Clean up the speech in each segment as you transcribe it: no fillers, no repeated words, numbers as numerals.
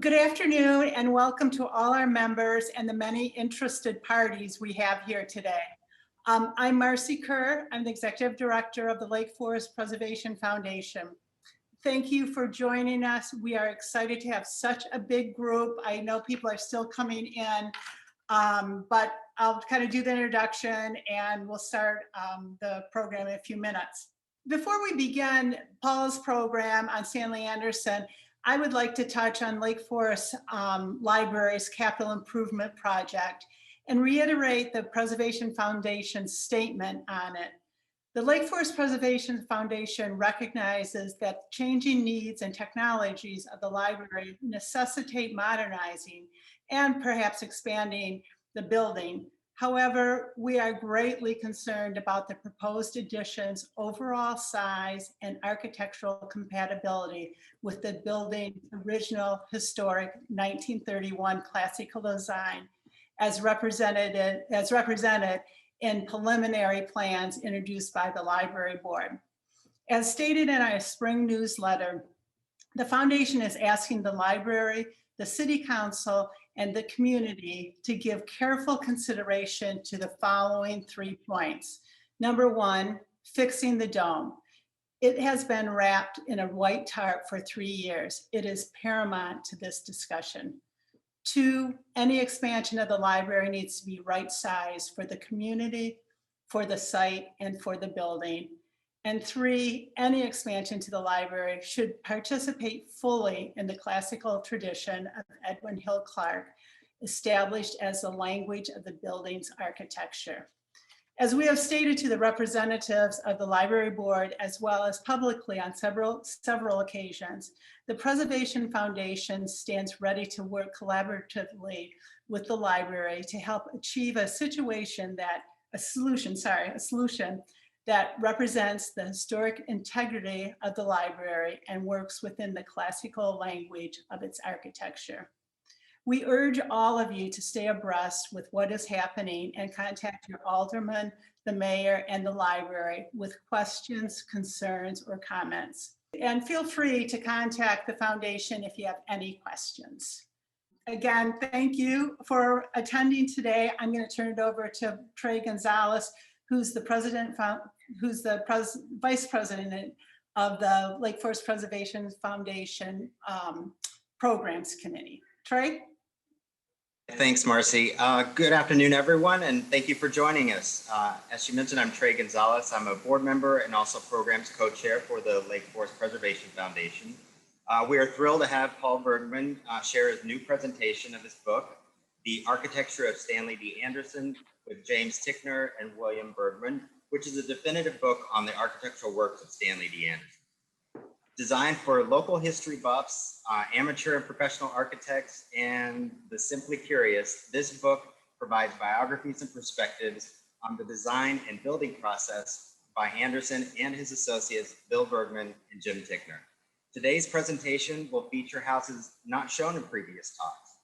Good afternoon and welcome to all our members and the many interested parties we have here today. I'm Marcy Kerr. I'm the Executive Director of the Lake Forest Preservation Foundation. Thank you for joining us. We are excited to have such a big group. I know people are still coming in, but I'll kind of do the introduction and we'll start the program in a few minutes. Before we begin Paul's program on Stanley Anderson, I would like to touch on Lake Forest Library's capital improvement project and reiterate the Preservation Foundation's statement on it. The Lake Forest Preservation Foundation recognizes that changing needs and technologies of the library necessitate modernizing and perhaps expanding the building. However, we are greatly concerned about the proposed addition's overall size and architectural compatibility with the building's original historic 1931 classical design as represented in preliminary plans introduced by the library board. As stated in our spring newsletter, the foundation is asking the library, the city council, and the community to give careful consideration to the following 3 points. Number one, fixing the dome. It has been wrapped in a white tarp for 3 years. It is paramount to this discussion. 2, any expansion of the library needs to be right sized for the community, for the site, and for the building. And 3, any expansion to the library should participate fully in the classical tradition of Edwin Hill Clark, established as the language of the building's architecture. As we have stated to the representatives of the library board, as well as publicly on several occasions, the Preservation Foundation stands ready to work collaboratively with the library to help achieve a solution that represents the historic integrity of the library and works within the classical language of its architecture. We urge all of you to stay abreast with what is happening and contact your alderman, the mayor, and the library with questions, concerns, or comments. And feel free to contact the foundation if you have any questions. Again, thank you for attending today. I'm going to turn it over to Trey Gonzalez, who's the vice president of the Lake Forest Preservation Foundation Programs Committee. Trey? Thanks, Marcy. Good afternoon, everyone, and thank you for joining us. As she mentioned, I'm Trey Gonzalez. I'm a board member and also programs co-chair for the Lake Forest Preservation Foundation. We are thrilled to have Paul Bergmann share his new presentation of his book, The Architecture of Stanley D. Anderson, with James Tickner and William Bergman, which is a definitive book on the architectural works of Stanley D. Anderson. Designed for local history buffs, amateur and professional architects, and the simply curious, this book provides biographies and perspectives on the design and building process by Anderson and his associates, Bill Bergman and Jim Tickner. Today's presentation will feature houses not shown in previous talks,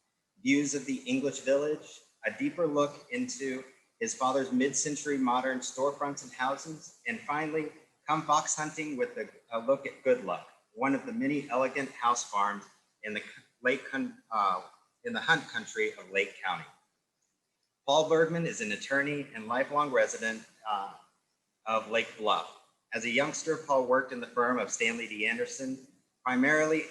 views of the English village, a deeper look into his father's mid-century modern storefronts and houses, and finally, come fox hunting with a look at Good Luck, one of the many elegant house farms in the Hunt country of Lake County. Paul Bergmann is an attorney and lifelong resident of Lake Bluff. As a youngster, Paul worked in the firm of Stanley D. Anderson, primarily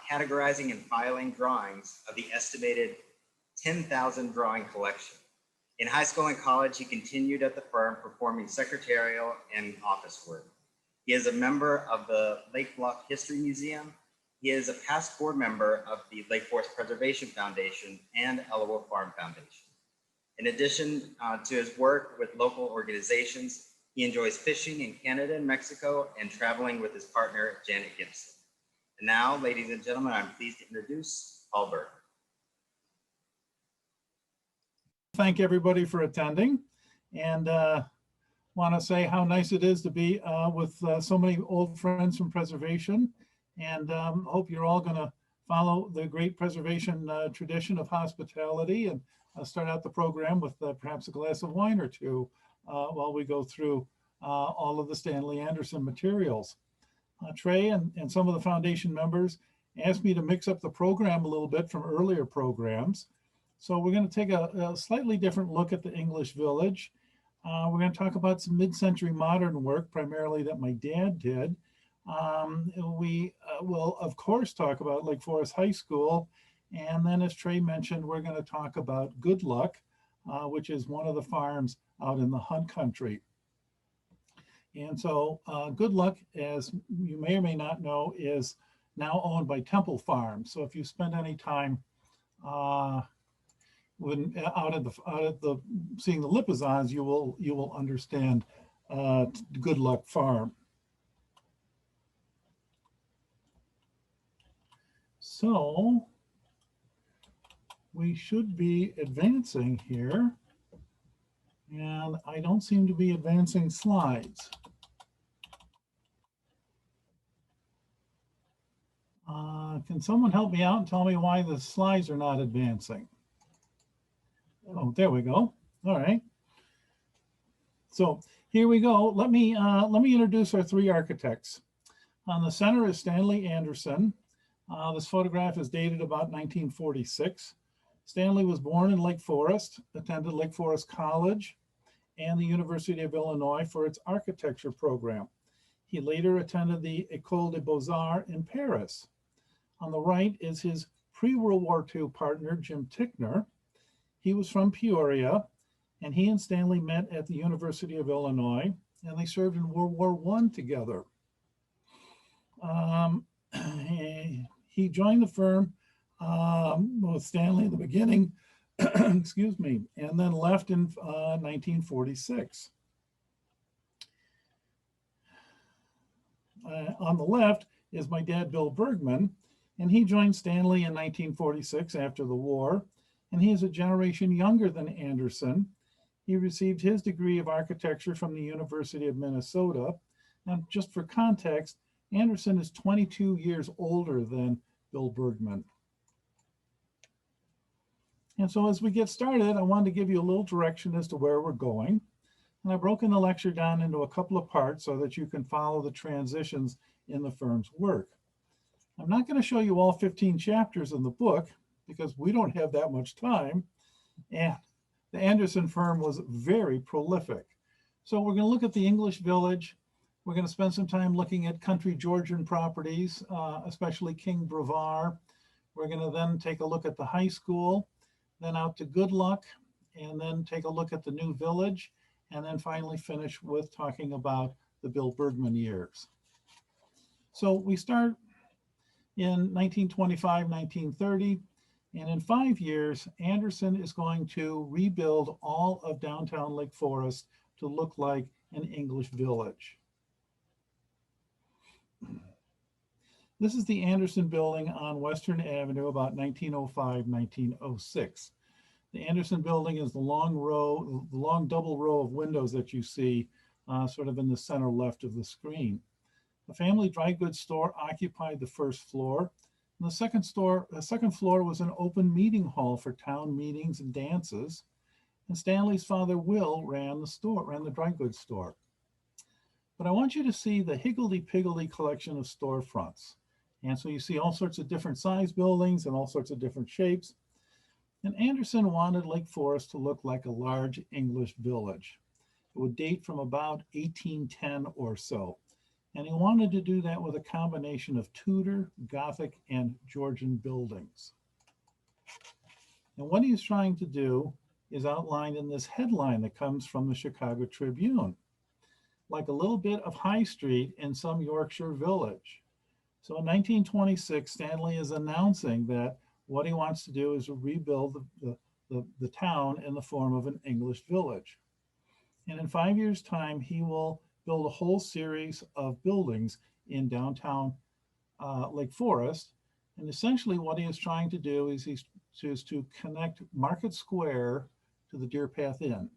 categorizing and filing drawings of the estimated 10,000 drawing collection. In high school and college, he continued at the firm performing secretarial and office work. He is a member of the Lake Bluff History Museum. He is a past board member of the Lake Forest Preservation Foundation and Elwood Farm Foundation. In addition to his work with local organizations, he enjoys fishing in Canada and Mexico and traveling with his partner, Janet Gibson. And now, ladies and gentlemen, I'm pleased to introduce Paul Bergmann. Thank everybody for attending, and want to say how nice it is to be with so many old friends from preservation, and hope you're all going to follow the great preservation tradition of hospitality and start out the program with perhaps a glass of wine or two while we go through all of the Stanley Anderson materials. Trey and some of the foundation members asked me to mix up the program a little bit from earlier programs. So we're going to take a slightly different look at the English Village. We're going to talk about some mid-century modern work, primarily that my dad did. We will, of course, talk about Lake Forest High School. And then, as Trey mentioned, we're going to talk about Good Luck, which is one of the farms out in the Hunt Country. And so Good Luck, as you may or may not know, is now owned by Temple Farms. So if you spend any time when out at the seeing the Lipizzans, you will understand Good Luck Farm. So we should be advancing here, and I don't seem to be advancing slides. Can someone help me out and tell me why the slides are not advancing? Oh, there we go. All right. So here we go. Let me introduce our three architects. On the center is Stanley Anderson. This photograph is dated about 1946. Stanley was born in Lake Forest, attended Lake Forest College and the University of Illinois for its architecture program. He later attended the École des Beaux-Arts in Paris. On the right is his pre-World War II partner, Jim Tickner. He was from Peoria, and he and Stanley met at the University of Illinois, and they served in World War I together. He joined the firm with Stanley in the beginning, excuse me, and then left in 1946. On the left is my dad, Bill Bergman, and he joined Stanley in 1946 after the war, and he is a generation younger than Anderson. He received his degree of architecture from the University of Minnesota. Now, just for context, Anderson is 22 years older than Bill Bergman. And so as we get started, I wanted to give you a little direction as to where we're going. And I've broken the lecture down into a couple of parts so that you can follow the transitions in the firm's work. I'm not going to show you all 15 chapters in the book because we don't have that much time. And the Anderson firm was very prolific. So we're going to look at the English Village. We're going to spend some time looking at country Georgian properties, especially King Brevard. We're going to then take a look at the high school, then out to Good Luck, and then take a look at the new village, and then finally finish with talking about the Bill Bergman years. So we start in 1925, 1930, and in 5 years, Anderson is going to rebuild all of downtown Lake Forest to look like an English village. This is the Anderson Building on Western Avenue, about 1905, 1906. The Anderson Building is the long double row of windows that you see sort of in the center left of the screen. The family dry goods store occupied the first floor. And the second floor was an open meeting hall for town meetings and dances. And Stanley's father, Will, ran the dry goods store. But I want you to see the higgledy-piggledy collection of storefronts. And so you see all sorts of different size buildings and all sorts of different shapes. And Anderson wanted Lake Forest to look like a large English village. It would date from about 1810 or so. And he wanted to do that with a combination of Tudor, Gothic, and Georgian buildings. And what he's trying to do is outlined in this headline that comes from the Chicago Tribune, like a little bit of High Street in some Yorkshire village. So in 1926, Stanley is announcing that what he wants to do is rebuild the town in the form of an English village. And in 5 years' time, he will build a whole series of buildings in downtown Lake Forest. And essentially what he is trying to do is to connect Market Square to the Deer Path Inn.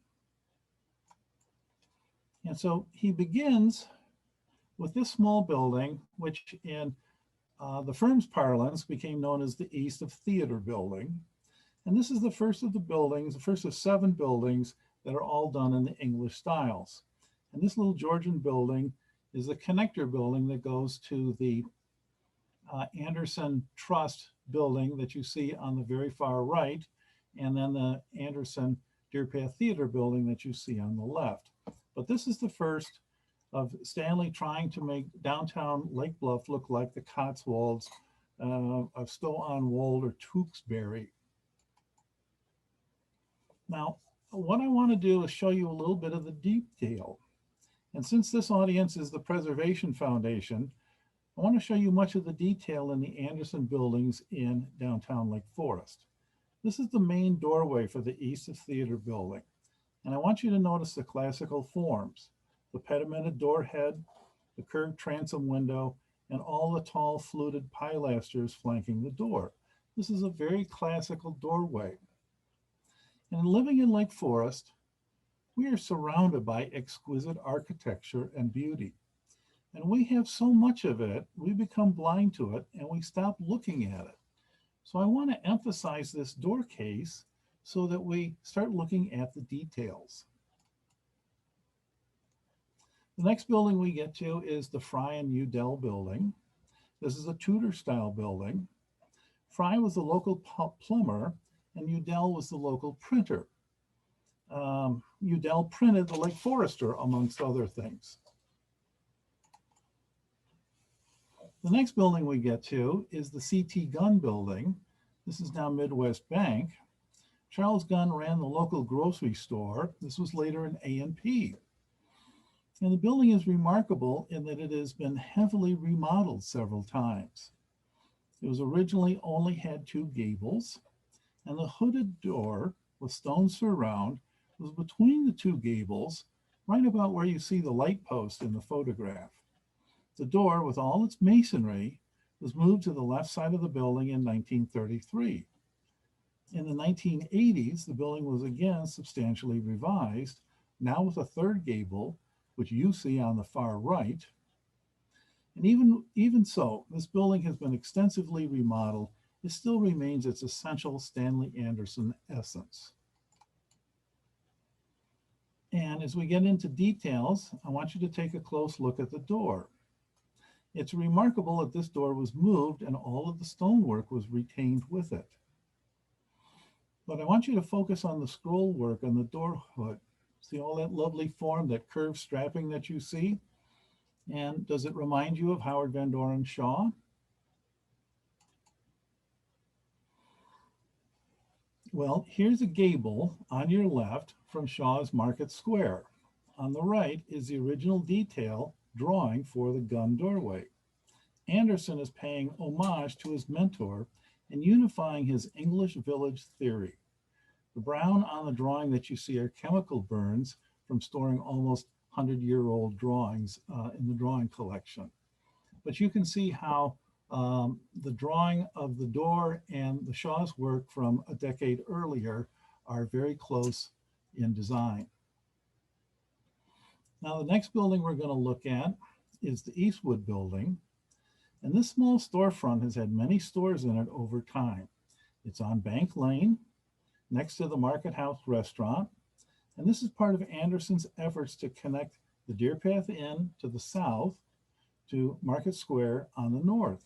And so he begins with this small building, which in the firm's parlance became known as the East of Theater Building. And this is the first of the buildings, the first of 7 buildings that are all done in the English styles. And this little Georgian building is the connector building that goes to the Anderson Truss building that you see on the very far right, and then the Anderson Deer Path Theater building that you see on the left. But this is the first of Stanley trying to make downtown Lake Bluff look like the Cotswolds of Stow-on-Wold or Tewksbury. Now, what I want to do is show you a little bit of the detail. And since this audience is the Preservation Foundation, I want to show you much of the detail in the Anderson buildings in downtown Lake Forest. This is the main doorway for the East of Theater building. And I want you to notice the classical forms, the pedimented door head, the curved transom window, and all the tall fluted pilasters flanking the door. This is a very classical doorway. And living in Lake Forest, we are surrounded by exquisite architecture and beauty. And we have so much of it, we become blind to it and we stop looking at it. So I want to emphasize this door case so that we start looking at the details. The next building we get to is the Fry and Udell Building. This is a Tudor style building. Fry was the local plumber and Udell was the local printer. Udell printed the Lake Forester, amongst other things. The next building we get to is the C.T. Gunn Building. This is now Midwest Bank. Charles Gunn ran the local grocery store. This was later an A&P. And the building is remarkable in that it has been heavily remodeled several times. It was originally only had 2 gables, and the hooded door with stone surround was between the 2 gables, right about where you see the light post in the photograph. The door, with all its masonry, was moved to the left side of the building in 1933. In the 1980s, the building was again substantially revised, now with a 3rd gable, which you see on the far right. And even so, this building has been extensively remodeled. It still remains its essential Stanley Anderson essence. And as we get into details, I want you to take a close look at the door. It's remarkable that this door was moved and all of the stonework was retained with it. But I want you to focus on the scroll work on the door hood. See all that lovely form, that curved strapping that you see? And does it remind you of Howard Van Doren Shaw? Well, here's a gable on your left from Shaw's Market Square. On the right is the original detail drawing for the Gunn doorway. Anderson is paying homage to his mentor and unifying his English village theory. The brown on the drawing that you see are chemical burns from storing almost 100-year-old drawings in the drawing collection. But you can see how the drawing of the door and the Shaw's work from a decade earlier are very close in design. Now, the next building we're going to look at is the Eastwood Building. And this small storefront has had many stores in it over time. It's on Bank Lane, next to the Market House restaurant. And this is part of Anderson's efforts to connect the Deer Path Inn to the south to Market Square on the north.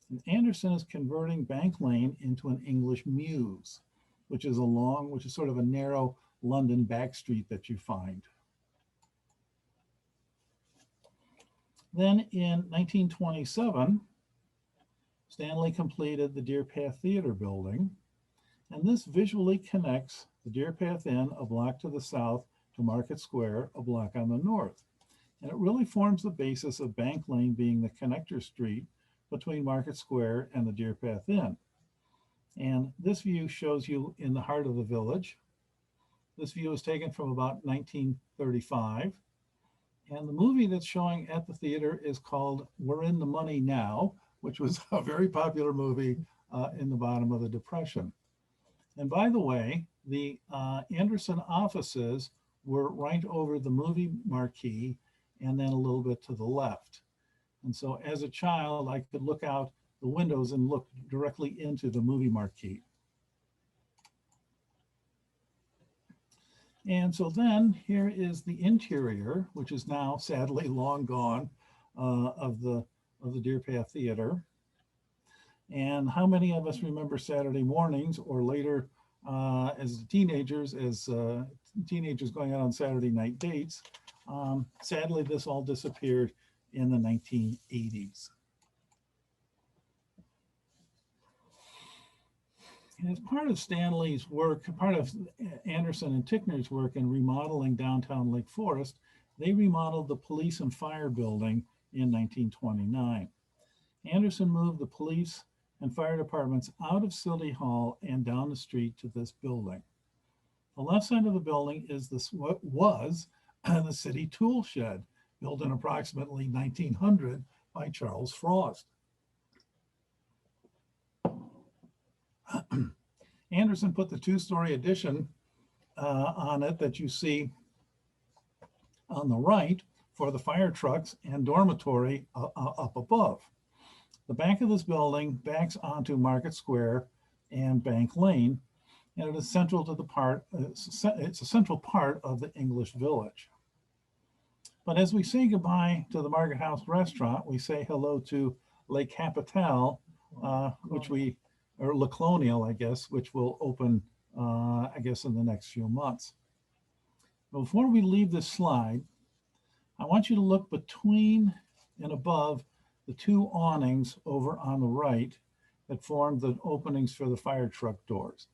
And Anderson is converting Bank Lane into an English mews, which is sort of a narrow London back street that you find. Then in 1927, Stanley completed the Deer Path Theater building, and this visually connects the Deer Path Inn a block to the south to Market Square a block on the north. And it really forms the basis of Bank Lane being the connector street between Market Square and the Deer Path Inn. And this view shows you in the heart of the village. This view is taken from about 1935. And the movie that's showing at the theater is called We're in the Money Now, which was a very popular movie in the bottom of the Depression. And by the way, the Anderson offices were right over the movie marquee and then a little bit to the left. And so as a child, I could look out the windows and look directly into the movie marquee. And so then here is the interior, which is now sadly long gone, of the Deer Path Theater. And how many of us remember Saturday mornings or later as teenagers going out on Saturday night dates? Sadly, this all disappeared in the 1980s. And as part of Stanley's work, part of Anderson and Tickner's work in remodeling downtown Lake Forest, they remodeled the police and fire building in 1929. Anderson moved the police and fire departments out of City Hall and down the street to this building. The left side of the building is what was the city tool shed, built in approximately 1900 by Charles Frost. Anderson put the two-story addition on it that you see on the right for the fire trucks and dormitory up above. The back of this building backs onto Market Square and Bank Lane, and it is central to the it's a central part of the English Village. But as we say goodbye to the Market House restaurant, we say hello to Le Capitale, or Le Colonial, I guess, which will open, I guess, in the next few months. Before we leave this slide, I want you to look between and above the two awnings over on the right that form the openings for the fire truck doors.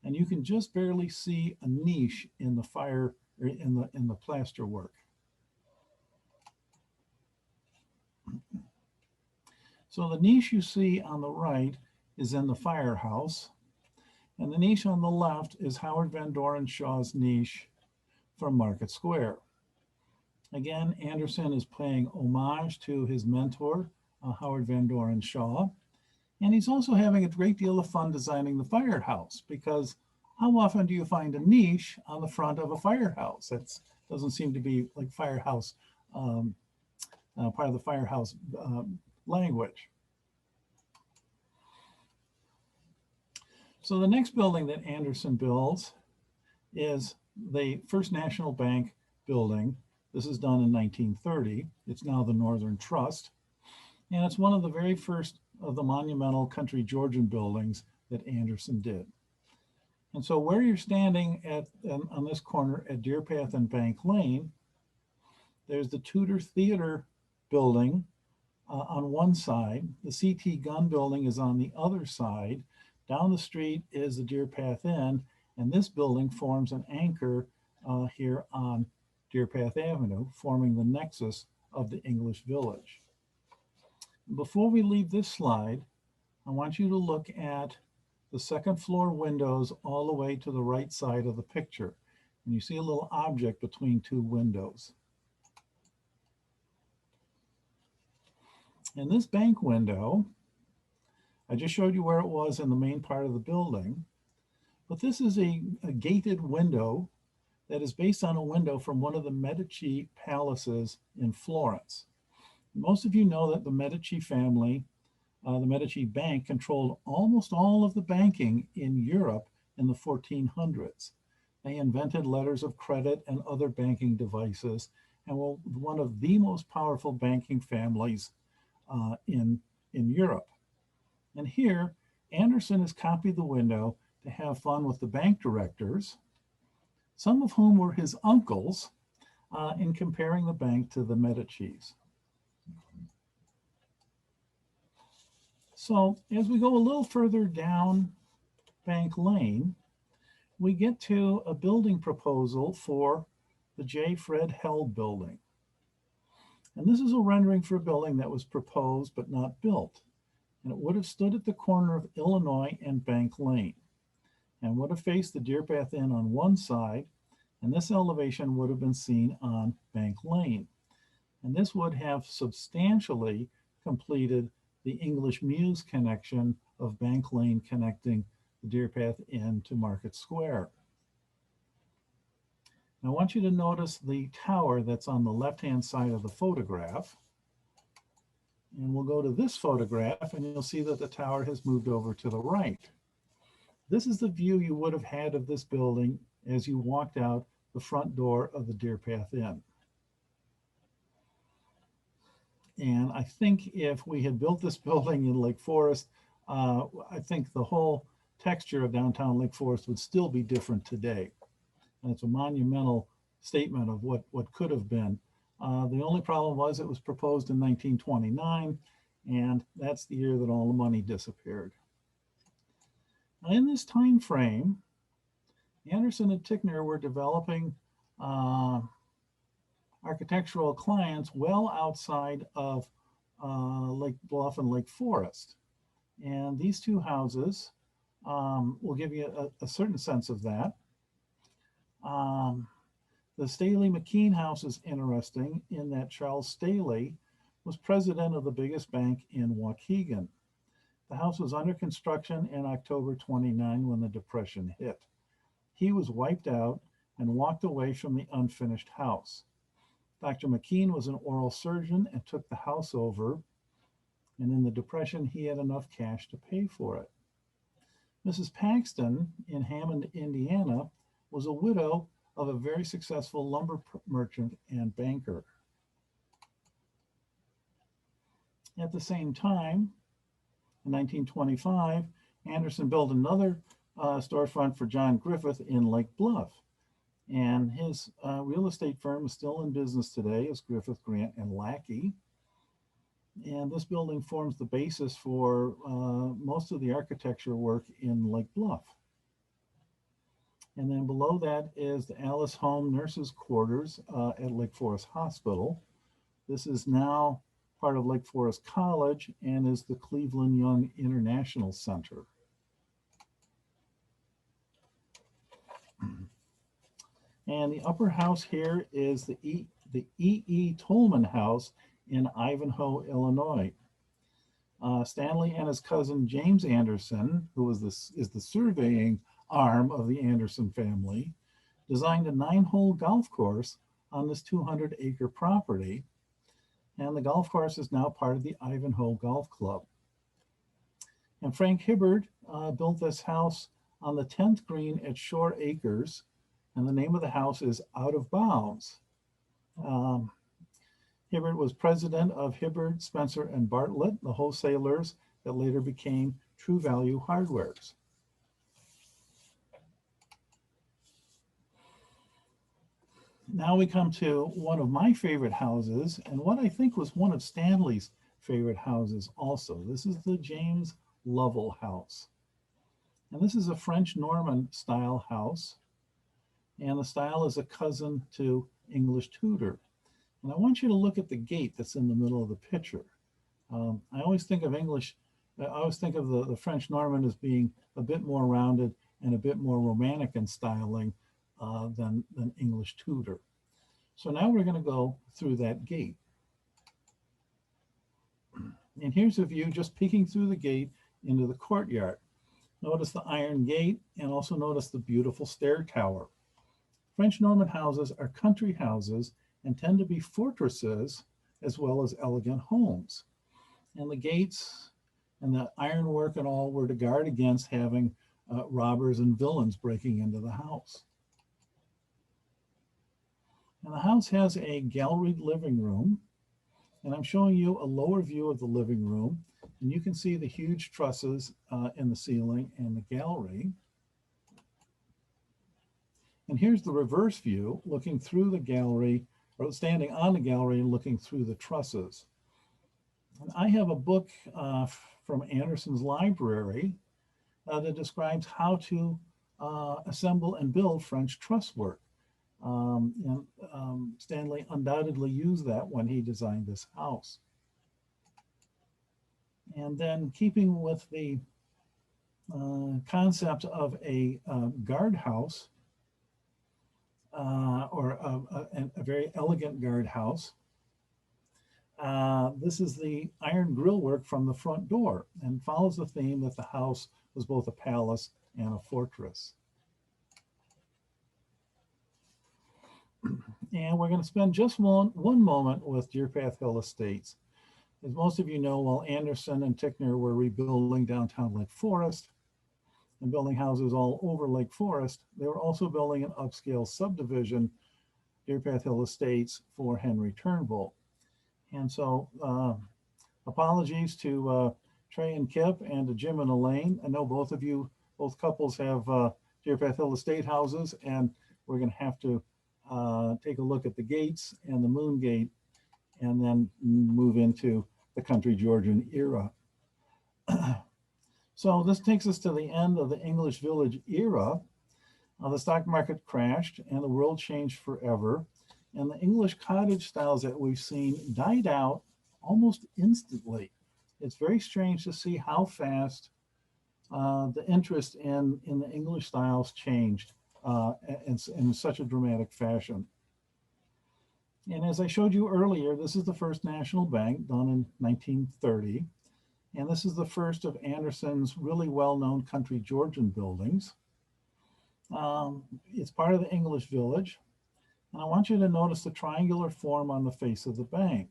And you can just barely see a niche in the fire, or in the plaster work. So the niche you see on the right is in the firehouse, and the niche on the left is Howard Van Doren Shaw's niche from Market Square. Again, Anderson is paying homage to his mentor, Howard Van Doren Shaw, and he's also having a great deal of fun designing the firehouse, because how often do you find a niche on the front of a firehouse? That doesn't seem to be like firehouse, part of the firehouse language. So the next building that Anderson builds is the First National Bank building. This is done in 1930. It's now the Northern Trust. And it's one of the very first of the monumental country Georgian buildings that Anderson did. And so where you're standing on this corner at Deer Path and Bank Lane, there's the Tudor Theater building on one side. The CT Gun building is on the other side. Down the street is the Deer Path Inn, and this building forms an anchor here on Deer Path Avenue, forming the nexus of the English Village. Before we leave this slide, I want you to look at the second floor windows all the way to the right side of the picture. And you see a little object between two windows. In this bank window, I just showed you where it was in the main part of the building, but this is a gated window that is based on a window from one of the Medici palaces in Florence. Most of you know that the Medici family, the Medici Bank, controlled almost all of the banking in Europe in the 1400s. They invented letters of credit and other banking devices, and were one of the most powerful banking families in Europe. And here, Anderson has copied the window to have fun with the bank directors, some of whom were his uncles, in comparing the bank to the Medicis. So as we go a little further down Bank Lane, we get to a building proposal for the J. Fred Held Building. And this is a rendering for a building that was proposed but not built. And it would have stood at the corner of Illinois and Bank Lane, and would have faced the Deer Path Inn on one side, and this elevation would have been seen on Bank Lane. And this would have substantially completed the English Mews connection of Bank Lane connecting the Deer Path Inn to Market Square. Now I want you to notice the tower that's on the left-hand side of the photograph. And we'll go to this photograph and you'll see that the tower has moved over to the right. This is the view you would have had of this building as you walked out the front door of the Deer Path Inn. And I think if we had built this building in Lake Forest, I think the whole texture of downtown Lake Forest would still be different today. And it's a monumental statement of what could have been. The only problem was it was proposed in 1929, and that's the year that all the money disappeared. Now, in this time frame, Anderson and Tickner were developing architectural clients well outside of Lake Bluff and Lake Forest. And these two houses will give you a certain sense of that. The Staley Mckeen house is interesting in that Charles Staley was president of the biggest bank in Waukegan. The house was under construction in October 29 when the Depression hit. He was wiped out and walked away from the unfinished house. Dr. Mckeen was an oral surgeon and took the house over, and in the Depression, he had enough cash to pay for it. Mrs. Paxton in Hammond, Indiana, was a widow of a very successful lumber merchant and banker. At the same time, in 1925, Anderson built another storefront for John Griffith in Lake Bluff. And his real estate firm is still in business today as Griffith, Grant, and Lackey. And this building forms the basis for most of the architecture work in Lake Bluff. And then below that is the Alice Home Nurses Quarters at Lake Forest Hospital. This is now part of Lake Forest College and is the Cleveland Young International Center. And the upper house here is the E.E. Tolman House in Ivanhoe, Illinois. Stanley and his cousin James Anderson, who is the surveying arm of the Anderson family, designed a 9-hole golf course on this 200-acre property. And the golf course is now part of the Ivanhoe Golf Club. And Frank Hibbard built this house on the 10th green at Shore Acres, and the name of the house is Out of Bounds. Hibbard was president of Hibbard, Spencer, and Bartlett, the wholesalers that later became True Value Hardwares. Now we come to one of my favorite houses, and what I think was one of Stanley's favorite houses also. This is the James Lovell house. And this is a French Norman style house. And the style is a cousin to English Tudor. And I want you to look at the gate that's in the middle of the picture. I always think of the French Norman as being a bit more rounded and a bit more romantic in styling than English Tudor. So now we're going to go through that gate. And here's a view just peeking through the gate into the courtyard. Notice the iron gate and also notice the beautiful stair tower. French Norman houses are country houses and tend to be fortresses as well as elegant homes. And the gates and the ironwork and all were to guard against having robbers and villains breaking into the house. And the house has a galleried living room. And I'm showing you a lower view of the living room. And you can see the huge trusses in the ceiling and the gallery. And here's the reverse view, looking through the gallery, or standing on the gallery and looking through the trusses. And I have a book from Anderson's library that describes how to assemble and build French truss work. Stanley undoubtedly used that when he designed this house. And then keeping with the concept of a guardhouse, or a very elegant guardhouse. This is the iron grillwork from the front door and follows the theme that the house was both a palace and a fortress. And we're going to spend just one moment with Deer Path Hill Estates. As most of you know, while Anderson and Tickner were rebuilding downtown Lake Forest and building houses all over Lake Forest, they were also building an upscale subdivision, Deer Path Hill Estates, for Henry Turnbull. And so apologies to Trey and Kip, and to Jim and Elaine. I know both of you, both couples have Deerpath Hill Estate houses, and we're going to have to take a look at the gates and the Moon Gate, and then move into the Country Georgian era. So this takes us to the end of the English Village era. The stock market crashed and the world changed forever. And the English cottage styles that we've seen died out almost instantly. It's very strange to see how fast the interest in the English styles changed in such a dramatic fashion. And as I showed you earlier, this is the first national bank done in 1930. And this is the first of Anderson's really well-known Country Georgian buildings. It's part of the English Village. And I want you to notice the triangular form on the face of the bank.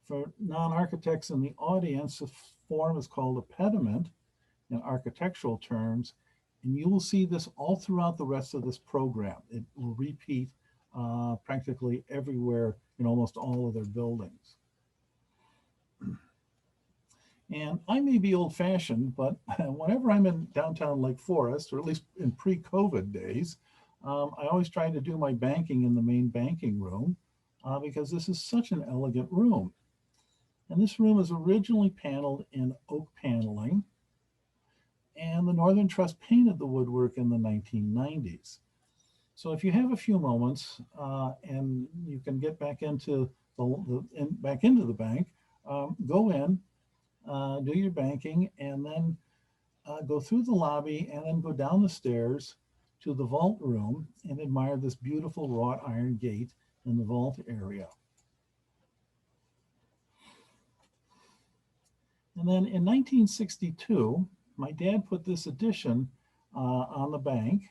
For non-architects in the audience, the form is called a pediment in architectural terms. And you will see this all throughout the rest of this program. It will repeat practically everywhere in almost all of their buildings. And I may be old-fashioned, but whenever I'm in downtown Lake Forest, or at least in pre-COVID days, I always try to do my banking in the main banking room because this is such an elegant room. And this room is originally paneled in oak paneling, and the Northern Truss painted the woodwork in the 1990s. So if you have a few moments and you can get back into the bank, go in, do your banking, and then go through the lobby and then go down the stairs to the vault room and admire this beautiful wrought iron gate in the vault area. And then in 1962, my dad put this addition on the bank,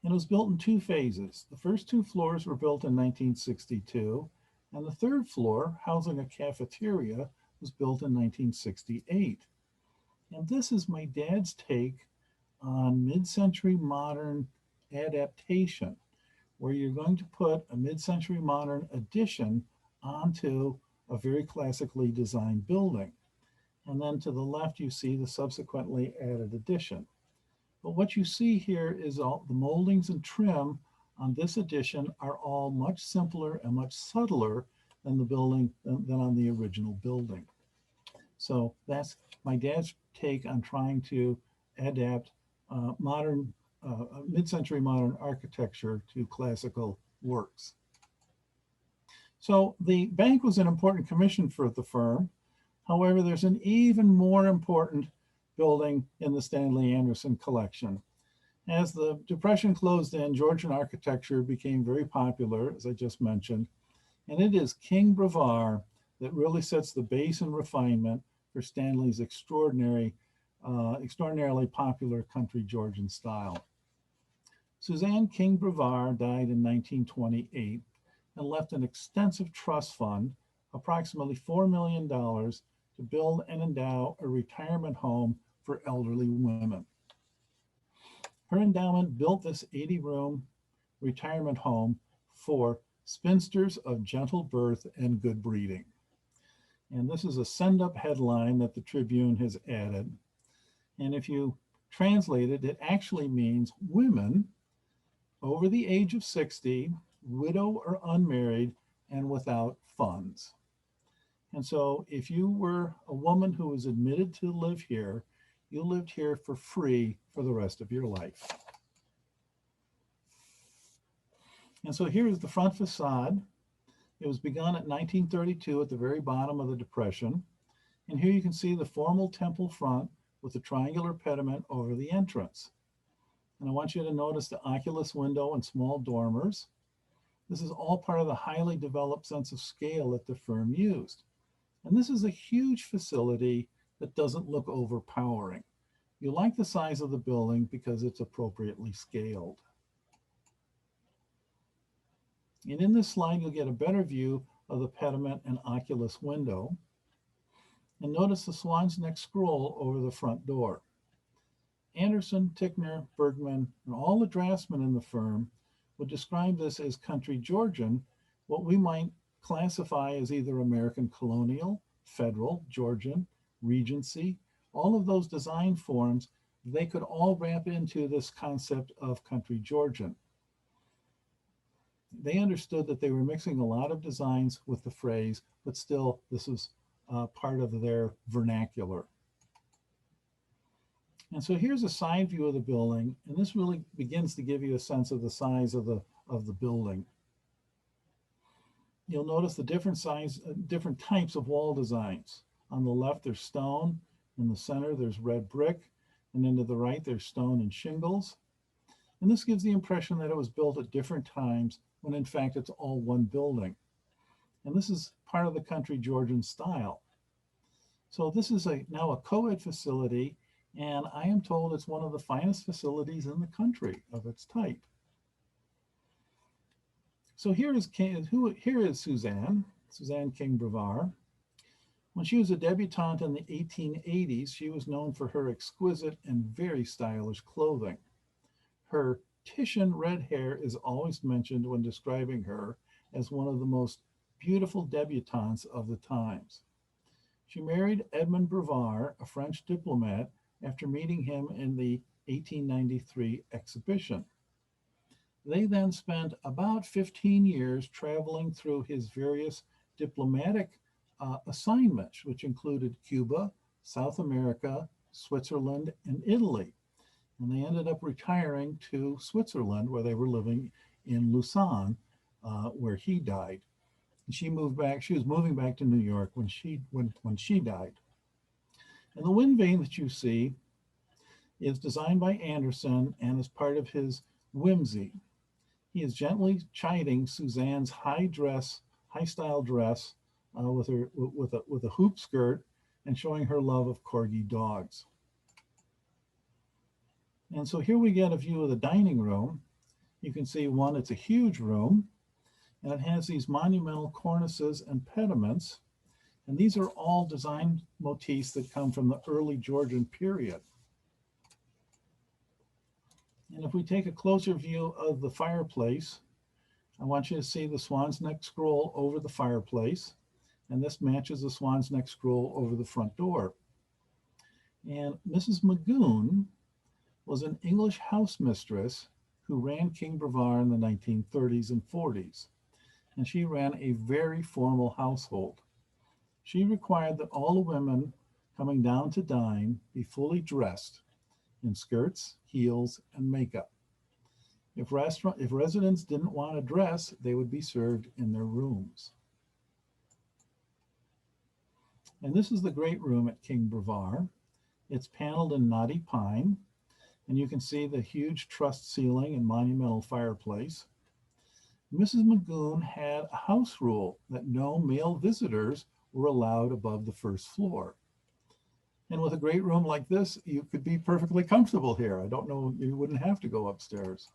and it was built in two phases. The first two floors were built in 1962, and the third floor, housing a cafeteria, was built in 1968. And this is my dad's take on mid-century modern adaptation, where you're going to put a mid-century modern addition onto a very classically designed building. And then to the left, you see the subsequently added addition. But what you see here is all the moldings and trim on this addition are all much simpler and much subtler than the building than on the original building. So that's my dad's take on trying to adapt modern, mid-century modern architecture to classical works. So the bank was an important commission for the firm. However, there's an even more important building in the Stanley Anderson collection. As the Depression closed in, Georgian architecture became very popular, as I just mentioned, and it is King Brevard that really sets the base and refinement for Stanley's extraordinarily popular Country Georgian style. Suzanne King Brevard died in 1928 and left an extensive trust fund, approximately $4 million, to build and endow a retirement home for elderly women. Her endowment built this 80-room retirement home for spinsters of gentle birth and good breeding. And this is a send-up headline that the Tribune has added. And if you translate it, it actually means women over the age of 60, widow or unmarried, and without funds. And so if you were a woman who was admitted to live here, you lived here for free for the rest of your life. And so here is the front facade. It was begun at 1932 at the very bottom of the Depression. And here you can see the formal temple front with the triangular pediment over the entrance. And I want you to notice the oculus window and small dormers. This is all part of the highly developed sense of scale that the firm used. And this is a huge facility that doesn't look overpowering. You like the size of the building because it's appropriately scaled. And in this slide, you'll get a better view of the pediment and oculus window. And notice the swan's neck scroll over the front door. Anderson, Tickner, Bergman, and all the draftsmen in the firm would describe this as Country Georgian, what we might classify as either American colonial, federal, Georgian, Regency, all of those design forms, they could all wrap into this concept of country Georgian. They understood that they were mixing a lot of designs with the phrase, but still this is part of their vernacular. And so here's a side view of the building, and this really begins to give you a sense of the size of the building. You'll notice the different types of wall designs. On the left, there's stone. In the center, there's red brick. And then to the right, there's stone and shingles. And this gives the impression that it was built at different times, when in fact, it's all one building. And this is part of the country Georgian style. So this is now a co-ed facility, and I am told it's one of the finest facilities in the country of its type. So here is Suzanne King Brevard. When she was a debutante in the 1880s, she was known for her exquisite and very stylish clothing. Her Titian red hair is always mentioned when describing her as one of the most beautiful debutantes of the times. She married Edmond Brevard, a French diplomat, after meeting him in the 1893 exhibition. They then spent about 15 years traveling through his various diplomatic assignments, which included Cuba, South America, Switzerland, and Italy. And they ended up retiring to Switzerland, where they were living in Lausanne, where he died. And she moved back. She was moving back to New York when she died. And the wind vane that you see is designed by Anderson and is part of his whimsy. He is gently chiding Suzanne's high-style dress with a hoop skirt and showing her love of corgi dogs. And so here we get a view of the dining room. You can see one, it's a huge room, and it has these monumental cornices and pediments. And these are all design motifs that come from the early Georgian period. And if we take a closer view of the fireplace, I want you to see the swan's neck scroll over the fireplace. And this matches the swan's neck scroll over the front door. And Mrs. Mckeen was an English house mistress who ran King Brevard in the 1930s and 40s. And she ran a very formal household. She required that all the women coming down to dine be fully dressed in skirts, heels, and makeup. If residents didn't want to dress, they would be served in their rooms. And this is the great room at King Brevard. It's paneled in knotty pine, and you can see the huge trussed ceiling and monumental fireplace. Mrs. Mckeen had a house rule that no male visitors were allowed above the first floor. And with a great room like this, you could be perfectly comfortable here. I don't know, you wouldn't have to go upstairs.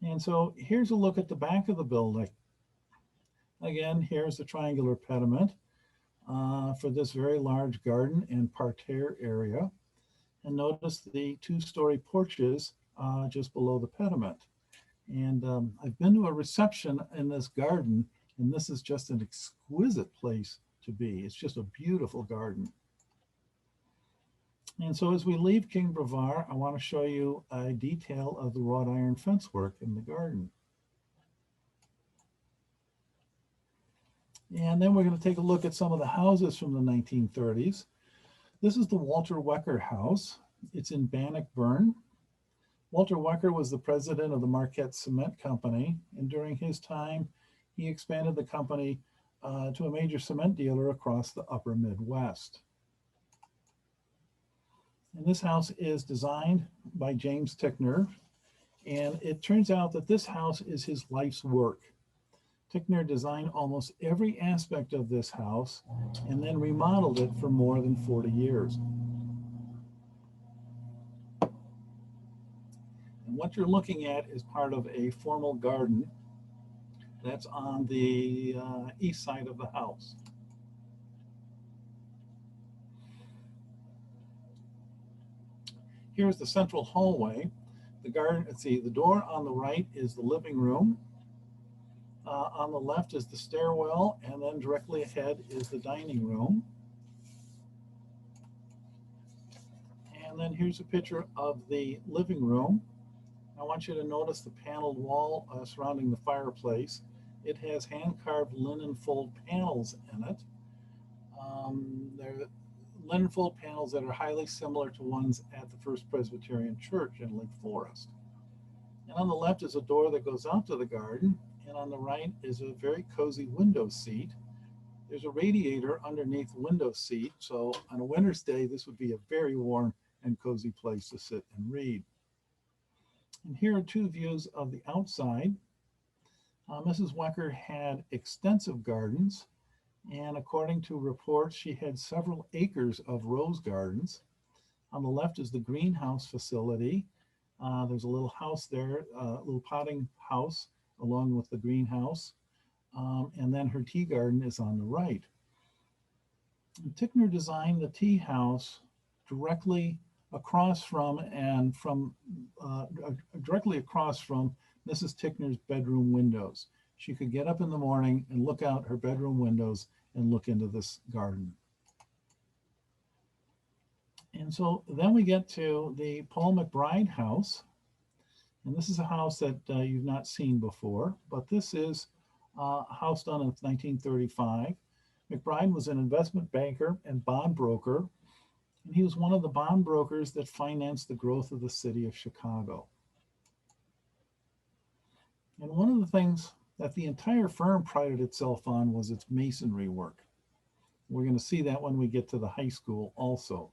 And so here's a look at the back of the building. Again, here's the triangular pediment for this very large garden and parterre area. And notice the two-story porches just below the pediment. And I've been to a reception in this garden, and this is just an exquisite place to be. It's just a beautiful garden. And so as we leave King Brevard, I want to show you a detail of the wrought iron fence work in the garden. And then we're going to take a look at some of the houses from the 1930s. This is the Walter Wecker house. It's in Bannockburn. Walter Wecker was the president of the Marquette Cement Company, and during his time, he expanded the company to a major cement dealer across the upper Midwest. And this house is designed by James Tickner, and it turns out that this house is his life's work. Tickner designed almost every aspect of this house and then remodeled it for more than 40 years. And what you're looking at is part of a formal garden that's on the east side of the house. Here's the central hallway. The garden, the door on the right is the living room. On the left is the stairwell, and then directly ahead is the dining room. And then here's a picture of the living room. I want you to notice the paneled wall surrounding the fireplace. It has hand-carved linen fold panels in it. They're linen fold panels that are highly similar to ones at the First Presbyterian Church in Lake Forest. And on the left is a door that goes out to the garden, and on the right is a very cozy window seat. There's a radiator underneath the window seat, so on a winter's day, this would be a very warm and cozy place to sit and read. And here are two views of the outside. Mrs. Wecker had extensive gardens, and according to reports, she had several acres of rose gardens. On the left is the greenhouse facility. There's a little house there, a little potting house along with the greenhouse. And then her tea garden is on the right. And Tickner designed the tea house directly across from Mrs. Tickner's bedroom windows. She could get up in the morning and look out her bedroom windows and look into this garden. And so then we get to the Paul McBride house. And this is a house that you've not seen before, but this is a house done in 1935. McBride was an investment banker and bond broker, and he was one of the bond brokers that financed the growth of the city of Chicago. And one of the things that the entire firm prided itself on was its masonry work. We're going to see that when we get to the high school also.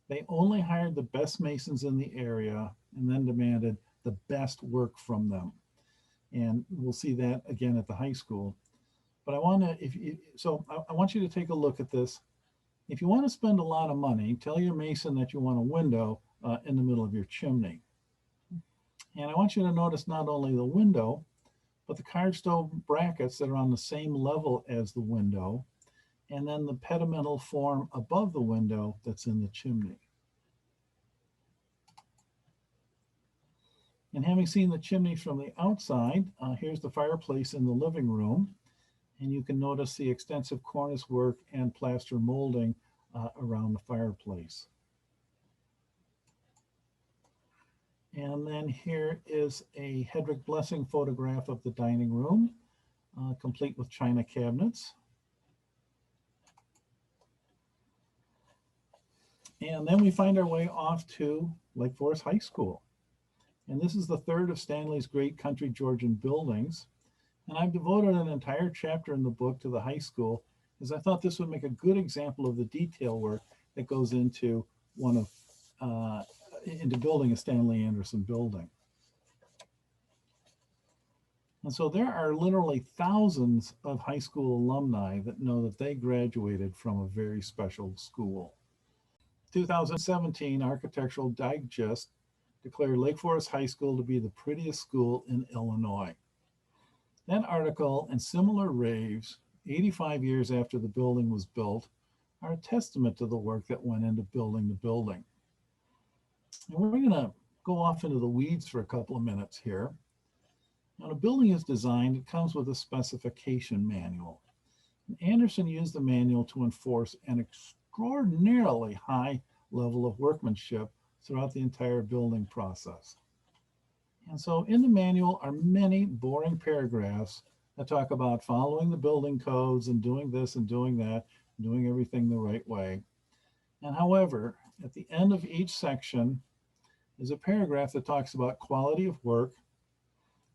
They only hired the best masons in the area and then demanded the best work from them. And we'll see that again at the high school. But I want you to take a look at this. If you want to spend a lot of money, tell your mason that you want a window in the middle of your chimney. And I want you to notice not only the window, but the carved stove brackets that are on the same level as the window, and then the pedimental form above the window that's in the chimney. And having seen the chimney from the outside, here's the fireplace in the living room. And you can notice the extensive cornice work and plaster molding around the fireplace. And then here is a Hedrick Blessing photograph of the dining room, complete with china cabinets. And then we find our way off to Lake Forest High School. And this is the third of Stanley's great country Georgian buildings. And I've devoted an entire chapter in the book to the high school, as I thought this would make a good example of the detail work that goes into into building a Stanley Anderson building. And so there are literally thousands of high school alumni that know that they graduated from a very special school. 2017 Architectural Digest declared Lake Forest High School to be the prettiest school in Illinois. That article and similar raves, 85 years after the building was built, are a testament to the work that went into building the building. And we're going to go off into the weeds for a couple of minutes here. When a building is designed, it comes with a specification manual. And Anderson used the manual to enforce an extraordinarily high level of workmanship throughout the entire building process. And so in the manual are many boring paragraphs that talk about following the building codes and doing this and doing that, doing everything the right way. And however, at the end of each section is a paragraph that talks about quality of work,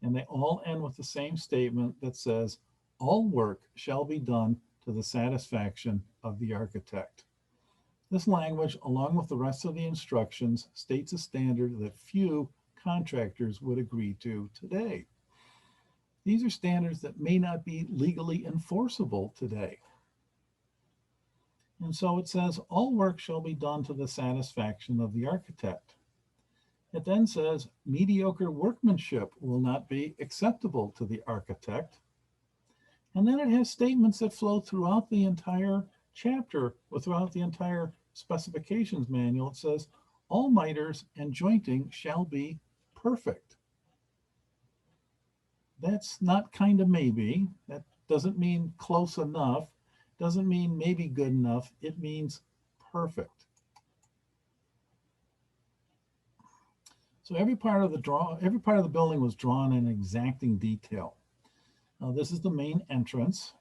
and they all end with the same statement that says, all work shall be done to the satisfaction of the architect. This language, along with the rest of the instructions, states a standard that few contractors would agree to today. These are standards that may not be legally enforceable today. And so it says, all work shall be done to the satisfaction of the architect. It then says, mediocre workmanship will not be acceptable to the architect. And then it has statements that flow throughout the entire chapter or throughout the entire specifications manual. It says, all miters and jointing shall be perfect. That's not kind of maybe. That doesn't mean close enough. Doesn't mean maybe good enough. It means perfect. So every part of the building was drawn in exacting detail. Now this is the main entrance,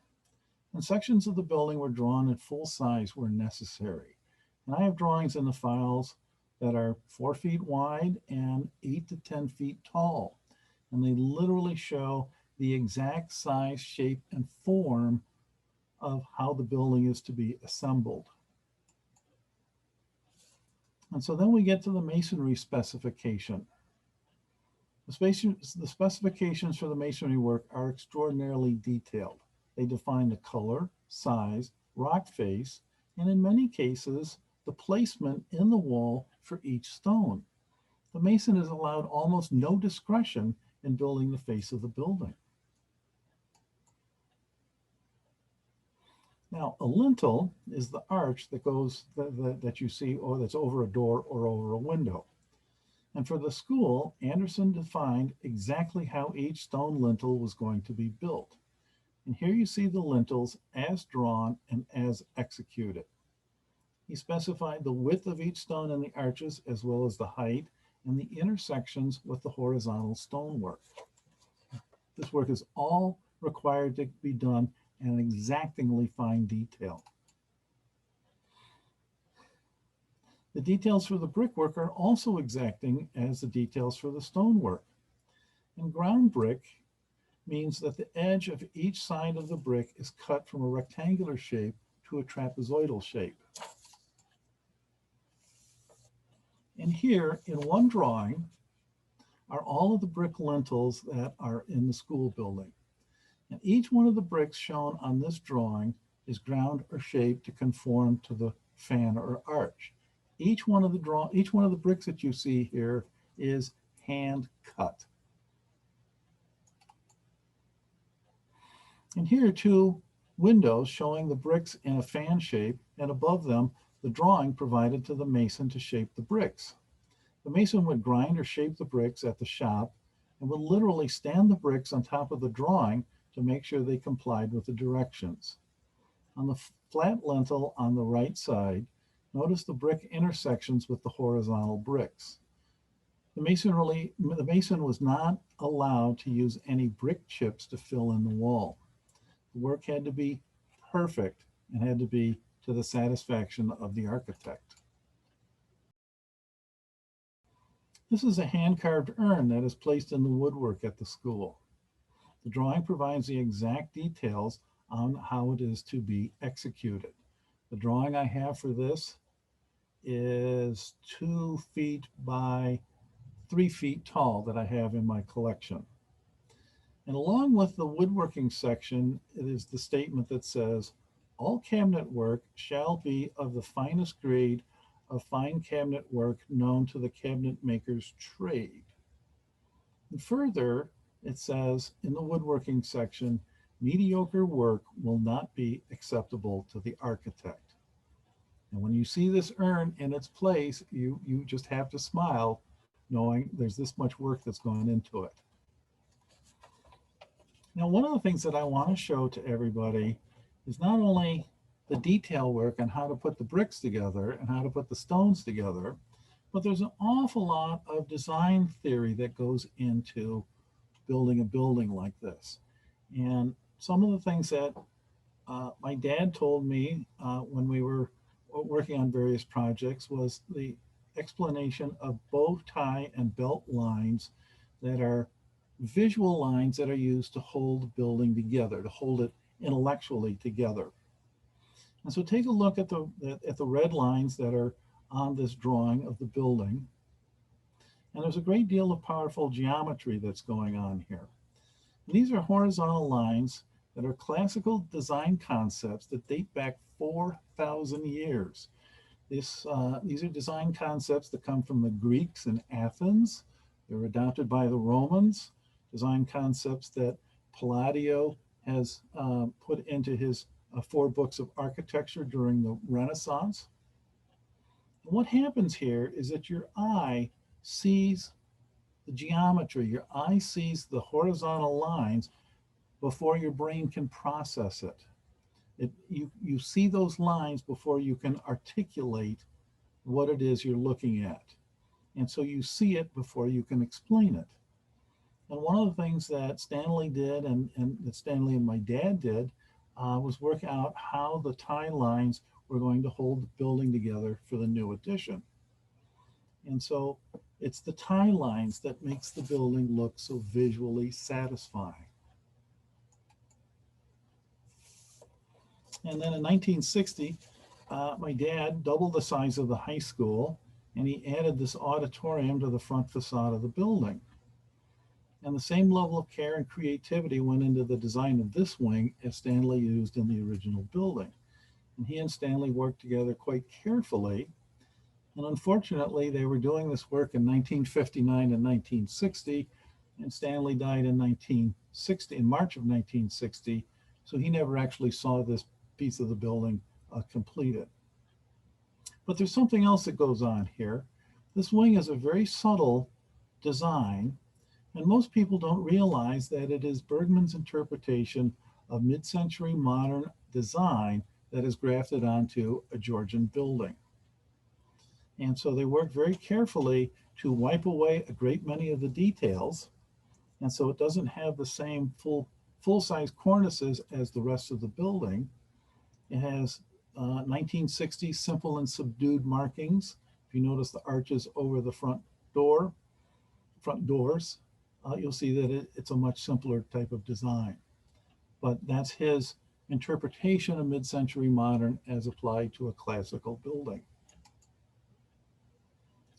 and sections of the building were drawn at full size where necessary. And I have drawings in the files that are 4 feet wide and 8 to 10 feet tall. And they literally show the exact size, shape, and form of how the building is to be assembled. And so then we get to the masonry specification. The specifications for the masonry work are extraordinarily detailed. They define the color, size, rock face, and in many cases, the placement in the wall for each stone. The mason is allowed almost no discretion in building the face of the building. Now, a lintel is the arch that goes that you see, or that's over a door or over a window. And for the school, Anderson defined exactly how each stone lintel was going to be built. And here you see the lintels as drawn and as executed. He specified the width of each stone in the arches, as well as the height and the intersections with the horizontal stonework. This work is all required to be done in exactingly fine detail. The details for the brickwork are also exacting as the details for the stonework. And ground brick means that the edge of each side of the brick is cut from a rectangular shape to a trapezoidal shape. And here in one drawing are all of the brick lintels that are in the school building. And each one of the bricks shown on this drawing is ground or shaped to conform to the fan or arch. Each one of the bricks that you see here is hand cut. And here are 2 windows showing the bricks in a fan shape, and above them, the drawing provided to the mason to shape the bricks. The mason would grind or shape the bricks at the shop and would literally stand the bricks on top of the drawing to make sure they complied with the directions. On the flat lintel on the right side, notice the brick intersections with the horizontal bricks. The mason was not allowed to use any brick chips to fill in the wall. The work had to be perfect and had to be to the satisfaction of the architect. This is a hand-carved urn that is placed in the woodwork at the school. The drawing provides the exact details on how it is to be executed. The drawing I have for this is 2 feet by 3 feet tall that I have in my collection. And along with the woodworking section, it is the statement that says, all cabinet work shall be of the finest grade of fine cabinet work known to the cabinet maker's trade. And further, it says in the woodworking section, mediocre work will not be acceptable to the architect. And when you see this urn in its place, you just have to smile knowing there's this much work that's gone into it. Now, one of the things that I want to show to everybody is not only the detail work on how to put the bricks together and how to put the stones together, but there's an awful lot of design theory that goes into building a building like this. And some of the things that my dad told me when we were working on various projects was the explanation of bow tie and belt lines that are visual lines that are used to hold the building together, to hold it intellectually together. And so take a look at the red lines that are on this drawing of the building. And there's a great deal of powerful geometry that's going on here. And these are horizontal lines that are classical design concepts that date back 4,000 years. These are design concepts that come from the Greeks in Athens. They were adopted by the Romans, design concepts that Palladio has put into his 4 books of architecture during the Renaissance. And what happens here is that your eye sees the geometry, your eye sees the horizontal lines before your brain can process it. You see those lines before you can articulate what it is you're looking at. And so you see it before you can explain it. And one of the things that Stanley did and that Stanley and my dad did was work out how the tie lines were going to hold the building together for the new addition. And so it's the tie lines that makes the building look so visually satisfying. And then in 1960, my dad doubled the size of the high school, and he added this auditorium to the front facade of the building. And the same level of care and creativity went into the design of this wing as Stanley used in the original building. And he and Stanley worked together quite carefully. And unfortunately, they were doing this work in 1959 and 1960, and Stanley died in March of 1960. So he never actually saw this piece of the building completed. But there's something else that goes on here. This wing is a very subtle design, and most people don't realize that it is Bergman's interpretation of mid-century modern design that is grafted onto a Georgian building. And so they worked very carefully to wipe away a great many of the details. And so it doesn't have the same full-size cornices as the rest of the building. It has 1960s simple and subdued markings. If you notice the arches over the front doors, you'll see that it's a much simpler type of design. But that's his interpretation of mid-century modern as applied to a classical building.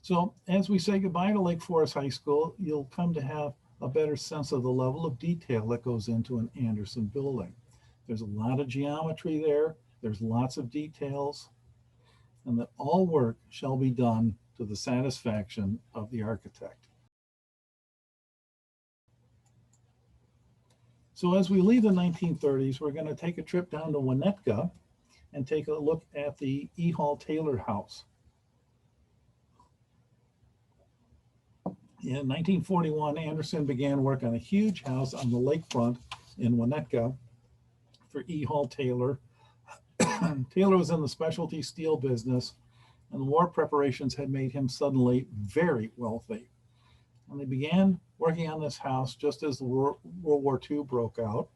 So as we say goodbye to Lake Forest High School, you'll come to have a better sense of the level of detail that goes into an Anderson building. There's a lot of geometry there. There's lots of details, and that all work shall be done to the satisfaction of the architect. So as we leave the 1930s, we're going to take a trip down to Winnetka and take a look at the E. Hall Taylor House. In 1941, Anderson began work on a huge house on the lakefront in Winnetka for E. Hall Taylor. Taylor was in the specialty steel business, and the war preparations had made him suddenly very wealthy. And they began working on this house just as the World War II broke out.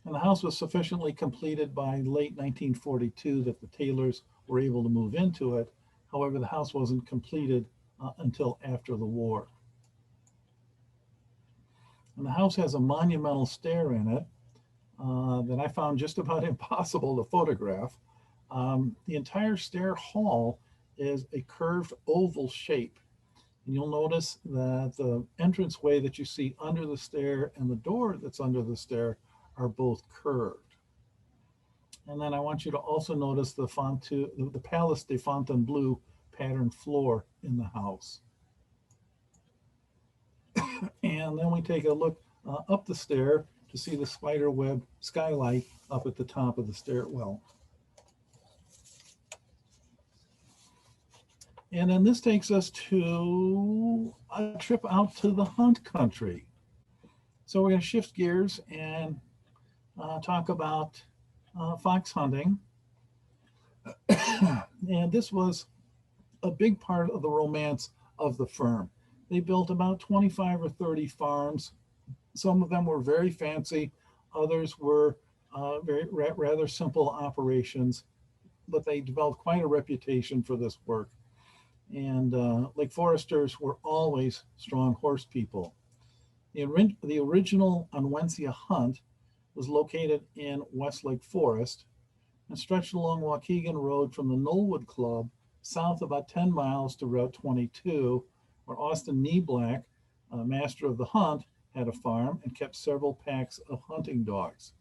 And the house was sufficiently completed by late 1942 that the Taylors were able to move into it. However, the house wasn't completed until after the war. And the house has a monumental stair in it that I found just about impossible to photograph. The entire stair hall is a curved oval shape. And you'll notice that the entranceway that you see under the stair and the door that's under the stair are both curved. And then I want you to also notice the Palace de Fontainebleau pattern floor in the house. And then we take a look up the stair to see the spider web skylight up at the top of the stairwell. And then this takes us to a trip out to the hunt country. So we're going to shift gears and talk about fox hunting. And this was a big part of the romance of the firm. They built about 25 or 30 farms. Some of them were very fancy. Others were rather simple operations, but they developed quite a reputation for this work. And Lake Foresters were always strong horse people. The original Unwencia Hunt was located in West Lake Forest and stretched along Waukegan Road from the Knollwood Club south about 10 miles to Route 22, where Austin Kneeblack, master of the hunt, had a farm and kept several packs of hunting dogs.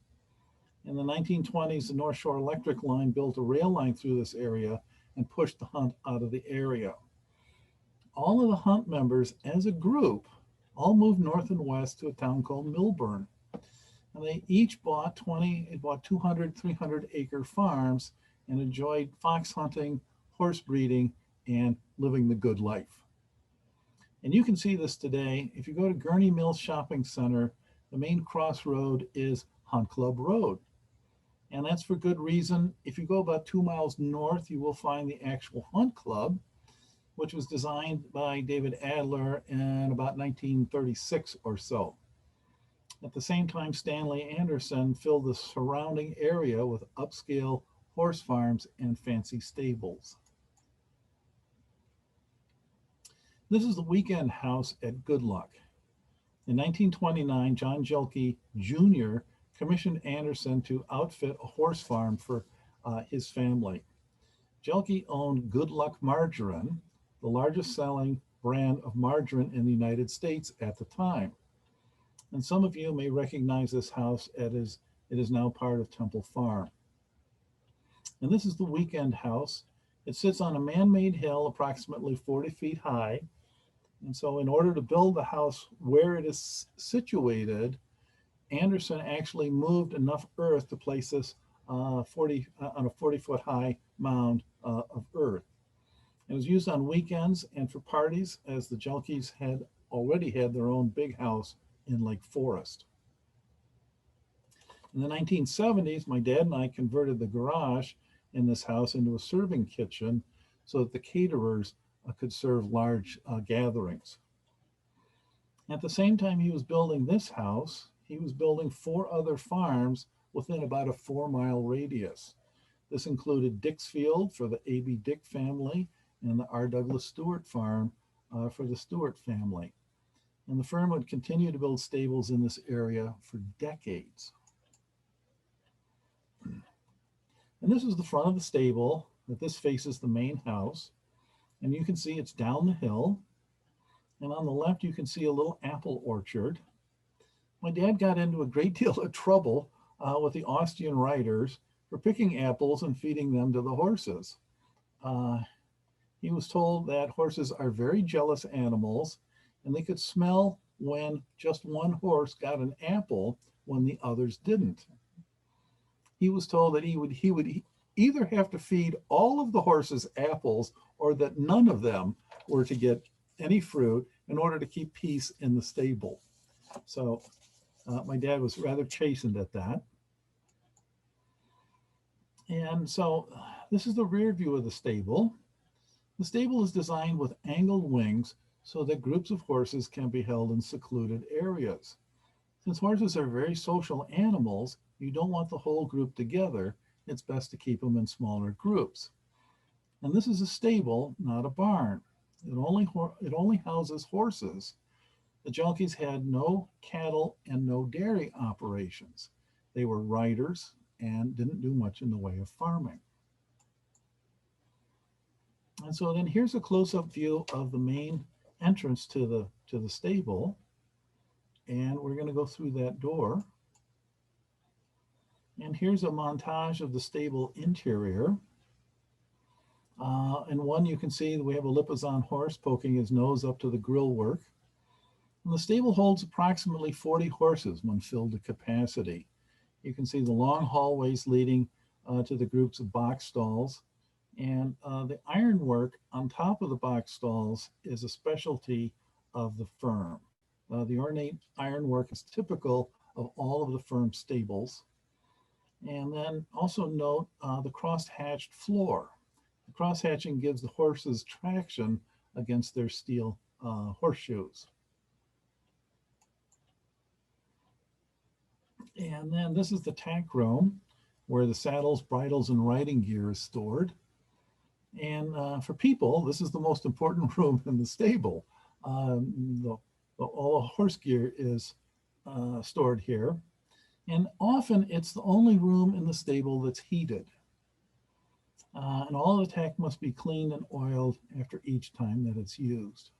In the 1920s, the North Shore Electric Line built a rail line through this area and pushed the hunt out of the area. All of the hunt members as a group all moved north and west to a town called Milburn. And they each bought 200, 300 acre farms and enjoyed fox hunting, horse breeding, and living the good life. And you can see this today. If you go to Gurney Mills Shopping Center, the main crossroad is Hunt Club Road. And that's for good reason. If you go about 2 miles north, you will find the actual Hunt Club. which was designed by David Adler in about 1936 or so. At the same time, Stanley Anderson filled the surrounding area with upscale horse farms and fancy stables. This is the weekend house at Good Luck. In 1929, John Jelke Jr. commissioned Anderson to outfit a horse farm for his family. Jelke owned Good Luck Margarine, the largest selling brand of margarine in the United States at the time. And some of you may recognize this house as it is now part of Temple Farm. And this is the weekend house. It sits on a man-made hill approximately 40 feet high. And so in order to build the house where it is situated, Anderson actually moved enough earth to place this on a 40-foot high mound of earth. It was used on weekends and for parties, as the Jelkes had already had their own big house in Lake Forest. In the 1970s, my dad and I converted the garage in this house into a serving kitchen so that the caterers could serve large gatherings. At the same time he was building this house, he was building 4 other farms within about a 4-mile radius. This included Dixfield for the A.B. Dick family and the R. Douglas Stewart farm for the Stewart family. And the firm would continue to build stables in this area for decades. And this is the front of the stable, that this faces the main house. And you can see it's down the hill. And on the left, you can see a little apple orchard. My dad got into a great deal of trouble with the Austrian riders for picking apples and feeding them to the horses. He was told that horses are very jealous animals, and they could smell when just one horse got an apple when the others didn't. He was told that he would either have to feed all of the horses apples or that none of them were to get any fruit in order to keep peace in the stable. So my dad was rather chastened at that. And so this is the rear view of the stable. The stable is designed with angled wings so that groups of horses can be held in secluded areas. Since horses are very social animals, you don't want the whole group together. It's best to keep them in smaller groups. And this is a stable, not a barn. It only houses horses. The Jelkes had no cattle and no dairy operations. They were riders and didn't do much in the way of farming. And so then here's a close-up view of the main entrance to the stable. And we're going to go through that door. And here's a montage of the stable interior. In one, you can see that we have a Lipizzan horse poking his nose up to the grill work. And the stable holds approximately 40 horses when filled to capacity. You can see the long hallways leading to the groups of box stalls. And the ironwork on top of the box stalls is a specialty of the firm. The ornate ironwork is typical of all of the firm's stables. And then also note the cross-hatched floor. The cross-hatching gives the horses traction against their steel horseshoes. And then this is the tack room where the saddles, bridles, and riding gear is stored. And for people, this is the most important room in the stable. All the horse gear is stored here. And often it's the only room in the stable that's heated. And all the tack must be cleaned and oiled after each time that it's used.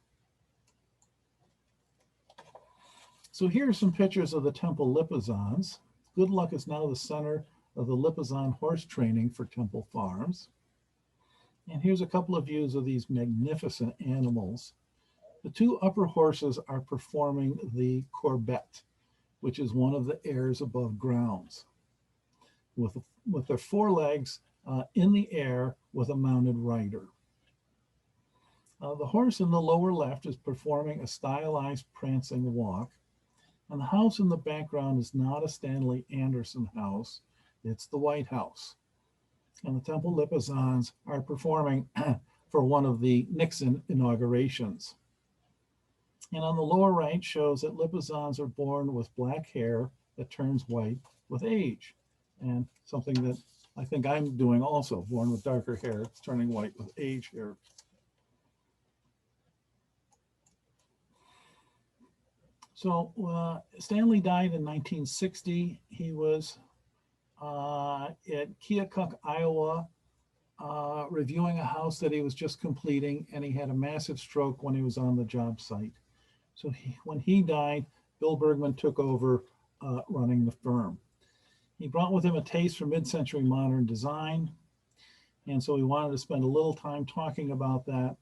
So here are some pictures of the Temple Lipizzans. Good Luck is now the center of the Lipizzan horse training for Temple Farms. And here's a couple of views of these magnificent animals. The 2 upper horses are performing the courbette, which is one of the airs above grounds, with their forelegs in the air with a mounted rider. The horse in the lower left is performing a stylized prancing walk, and the house in the background is not a Stanley Anderson house, it's the White House. And the Temple Lipizzans are performing for one of the Nixon inaugurations. And on the lower right shows that Lipizzans are born with black hair that turns white with age. And something that I think I'm doing also, born with darker hair, it's turning white with age here. So Stanley died in 1960. He was at Keokuk, Iowa, reviewing a house that he was just completing, and he had a massive stroke when he was on the job site. So when he died, Bill Bergman took over running the firm. He brought with him a taste for mid-century modern design, and so we wanted to spend a little time talking about that.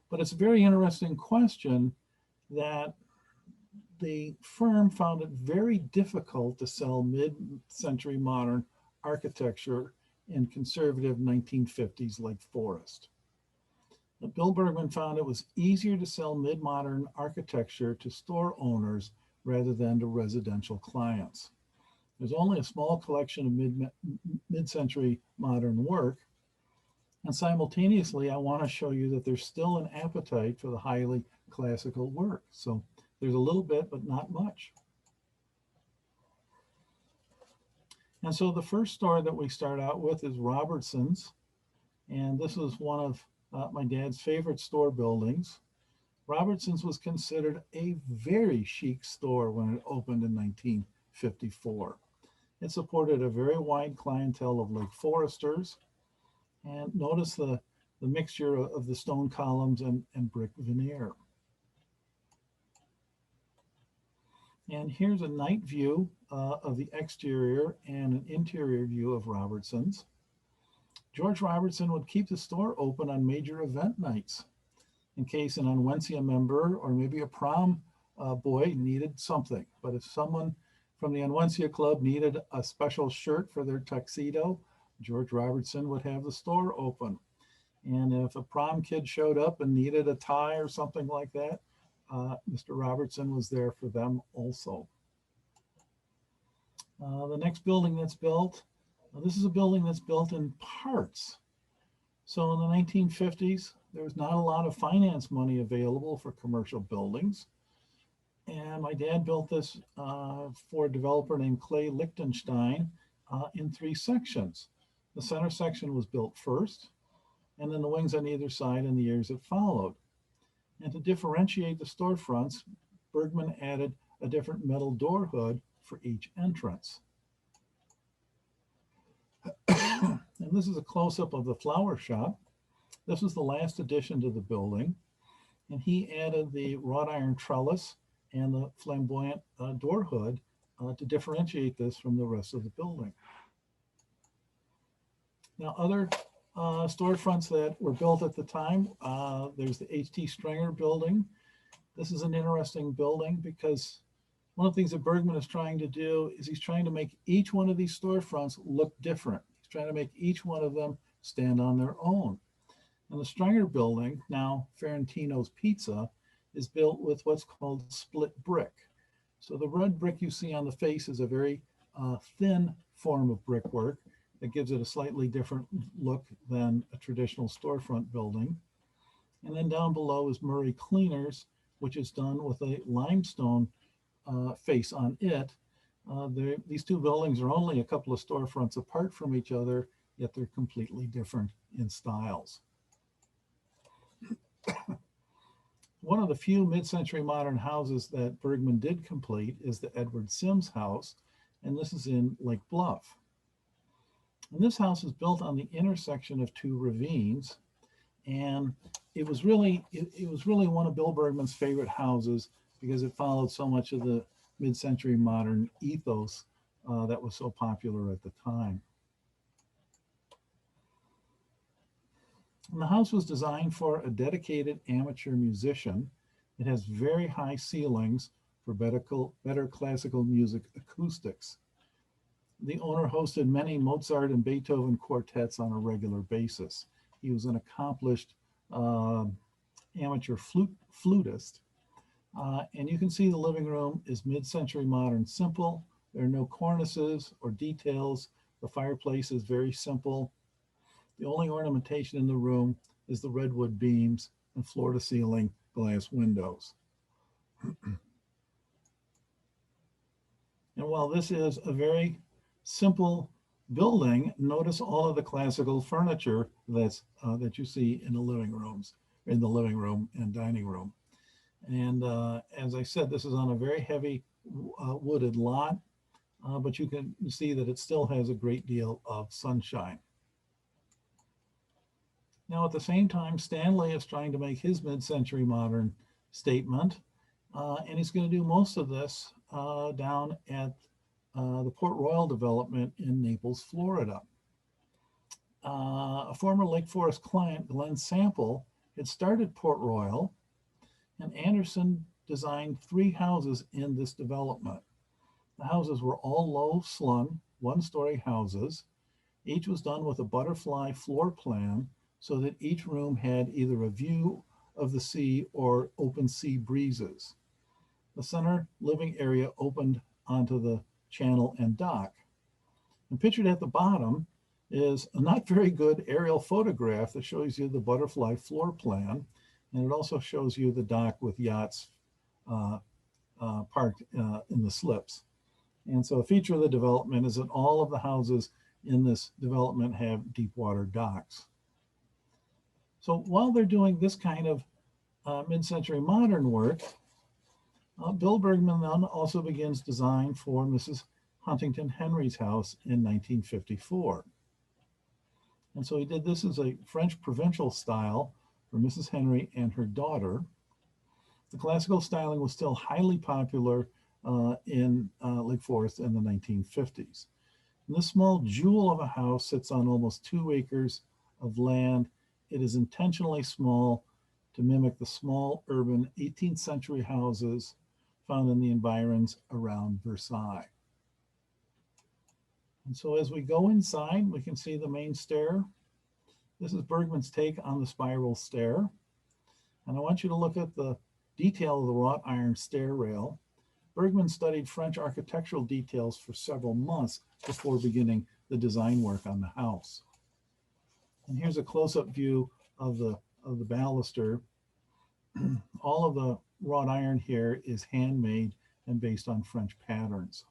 But it's a very interesting question that the firm found it very difficult to sell mid-century modern architecture in conservative 1950s Lake Forest. But Bill Bergman found it was easier to sell mid-modern architecture to store owners rather than to residential clients. There's only a small collection of mid-century modern work, and simultaneously I want to show you that there's still an appetite for the highly classical work. So there's a little bit, but not much. And so the first store that we start out with is Robertson's. And this was one of my dad's favorite store buildings. Robertson's was considered a very chic store when it opened in 1954. It supported a very wide clientele of Lake Foresters. And notice the mixture of the stone columns and brick veneer. And here's a night view of the exterior and an interior view of Robertson's. George Robertson would keep the store open on major event nights in case an Unwensia member or maybe a prom boy needed something. But if someone from the Unwensia Club needed a special shirt for their tuxedo, George Robertson would have the store open. And if a prom kid showed up and needed a tie or something like that, Mr. Robertson was there for them also. The next building that's built, this is a building that's built in parts. So in the 1950s, there was not a lot of finance money available for commercial buildings. And my dad built this for a developer named Clay Lichtenstein in 3 sections. The center section was built first, and then the wings on either side in the years that followed. And to differentiate the storefronts, Bergman added a different metal door hood for each entrance. And this is a close-up of the flower shop. This was the last addition to the building. And he added the wrought iron trellis and the flamboyant door hood to differentiate this from the rest of the building. Now, other storefronts that were built at the time, there's the H.T. Stringer Building. This is an interesting building because one of the things that Bergman is trying to do is he's trying to make each one of these storefronts look different. He's trying to make each one of them stand on their own. And the Stringer Building, now Ferentino's Pizza, is built with what's called split brick. So the red brick you see on the face is a very thin form of brickwork that gives it a slightly different look than a traditional storefront building. And then down below is Murray Cleaners, which is done with a limestone face on it. These 2 buildings are only a couple of storefronts apart from each other, yet they're completely different in styles. One of the few mid-century modern houses that Bergman did complete is the Edward Sims house, and this is in Lake Bluff. And this house is built on the intersection of 2 ravines, and it was really one of Bill Bergman's favorite houses because it followed so much of the mid-century modern ethos that was so popular at the time. And the house was designed for a dedicated amateur musician. It has very high ceilings for better classical music acoustics. The owner hosted many Mozart and Beethoven quartets on a regular basis. He was an accomplished amateur flutist. And you can see the living room is mid-century modern simple. There are no cornices or details. The fireplace is very simple. The only ornamentation in the room is the redwood beams and floor-to-ceiling glass windows. And while this is a very simple building, notice all of the classical furniture that you see in the living room and dining room. And as I said, this is on a very heavy wooded lot, but you can see that it still has a great deal of sunshine. Now, at the same time, Stanley is trying to make his mid-century modern statement, and he's going to do most of this down at the Port Royal development in Naples, Florida. A former Lake Forest client, Glenn Sample, had started Port Royal, and Anderson designed 3 houses in this development. The houses were all low-slung, one-story houses. Each was done with a butterfly floor plan so that each room had either a view of the sea or open sea breezes. The center living area opened onto the channel and dock. And pictured at the bottom is a not very good aerial photograph that shows you the butterfly floor plan. And it also shows you the dock with yachts parked in the slips. And so a feature of the development is that all of the houses in this development have deep water docks. So while they're doing this kind of mid-century modern work, Bill Bergman then also begins design for Mrs. Huntington Henry's house in 1954. And so he did this as a French provincial style for Mrs. Henry and her daughter. The classical styling was still highly popular in Lake Forest in the 1950s. And this small jewel of a house sits on almost 2 acres of land. It is intentionally small to mimic the small urban 18th century houses found in the environs around Versailles. And so as we go inside, we can see the main stair. This is Bergman's take on the spiral stair. And I want you to look at the detail of the wrought iron stair rail. Bergman studied French architectural details for several months before beginning the design work on the house. And here's a close-up view of the baluster. All of the wrought iron here is handmade and based on French patterns.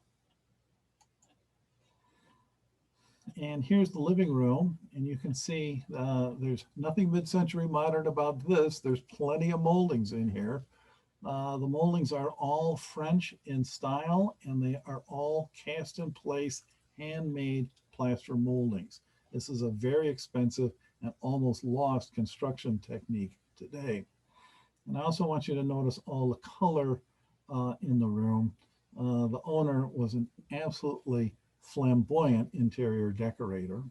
And here's the living room, and you can see there's nothing mid-century modern about this. There's plenty of moldings in here. The moldings are all French in style, and they are all cast in place, handmade plaster moldings. This is a very expensive and almost lost construction technique today. And I also want you to notice all the color in the room. The owner was an absolutely flamboyant interior decorator.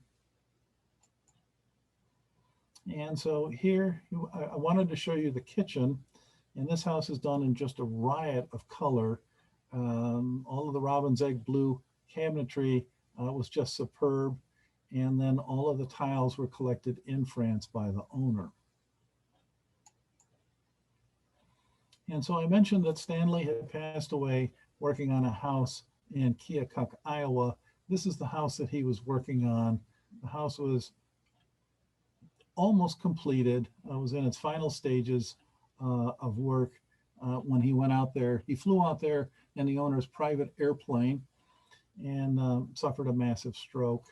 And so here, I wanted to show you the kitchen. And this house is done in just a riot of color. All of the robin's egg blue cabinetry was just superb. And then all of the tiles were collected in France by the owner. And so I mentioned that Stanley had passed away working on a house in Keokuk, Iowa. This is the house that he was working on. The house was almost completed. It was in its final stages of work when he went out there. He flew out there in the owner's private airplane and suffered a massive stroke.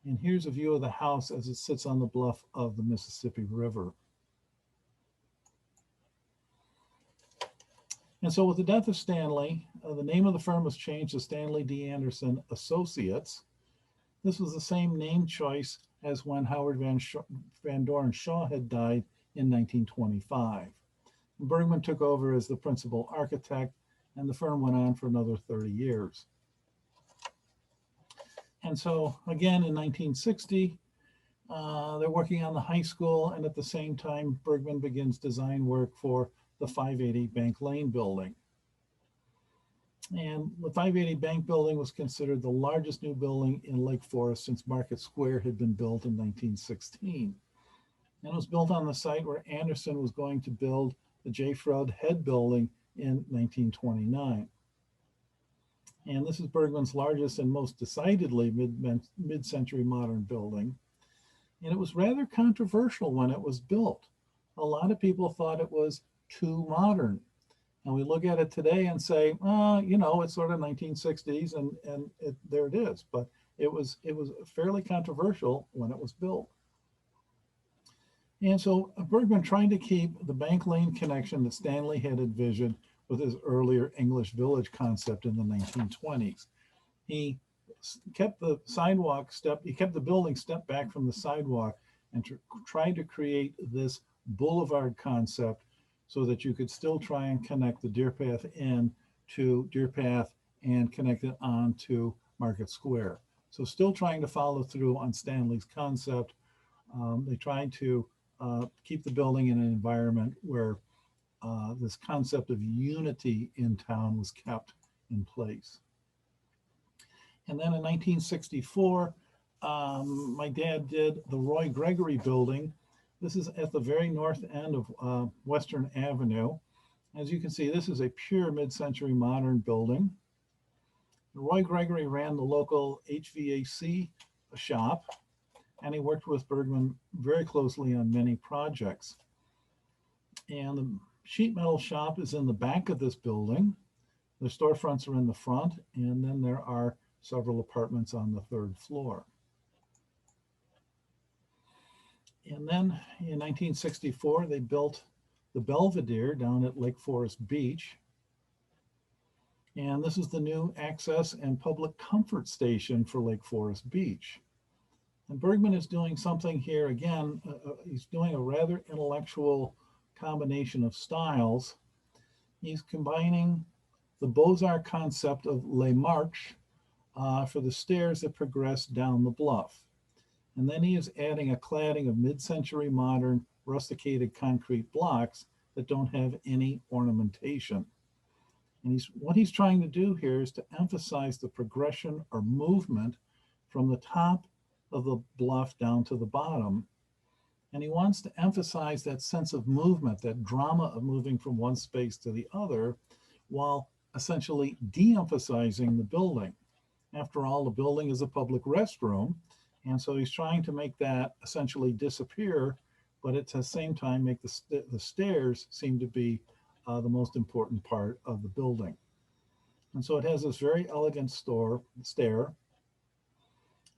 And here's a view of the house as it sits on the bluff of the Mississippi River. And so with the death of Stanley, the name of the firm was changed to Stanley D. Anderson Associates. This was the same name choice as when Howard Van Doren Shaw had died in 1925. Bergman took over as the principal architect, and the firm went on for another 30 years. And so again, in 1960, they're working on the high school, and at the same time, Bergman begins design work for the 580 Bank Lane building. And the 580 Bank building was considered the largest new building in Lake Forest since Market Square had been built in 1916. And it was built on the site where Anderson was going to build the J. Froude Head building in 1929. And this is Bergman's largest and most decidedly mid-century modern building. And it was rather controversial when it was built. A lot of people thought it was too modern. And we look at it today and say, it's sort of 1960s and there it is. But it was fairly controversial when it was built. And so Bergman tried to keep the Bank Lane connection that Stanley had envisioned with his earlier English village concept in the 1920s. He kept the building step back from the sidewalk and tried to create this boulevard concept so that you could still try and connect the Deer Path Inn to Deer Path and connect it on to Market Square. So still trying to follow through on Stanley's concept. They tried to keep the building in an environment where this concept of unity in town was kept in place. And then in 1964, my dad did the Roy Gregory Building. This is at the very north end of Western Avenue. As you can see, this is a pure mid-century modern building. Roy Gregory ran the local HVAC shop, and he worked with Bergman very closely on many projects. And the sheet metal shop is in the back of this building. The storefronts are in the front, and then there are several apartments on the third floor. And then in 1964, they built the Belvedere down at Lake Forest Beach. And this is the new access and public comfort station for Lake Forest Beach. And Bergman is doing something here again. He's doing a rather intellectual combination of styles. He's combining the Beaux-Arts concept of Les Marches for the stairs that progress down the bluff. And then he is adding a cladding of mid-century modern rusticated concrete blocks that don't have any ornamentation. And what he's trying to do here is to emphasize the progression or movement from the top of the bluff down to the bottom. And he wants to emphasize that sense of movement, that drama of moving from one space to the other, while essentially de-emphasizing the building. After all, the building is a public restroom, and so he's trying to make that essentially disappear, but at the same time make the stairs seem to be the most important part of the building. And so it has this very elegant stair.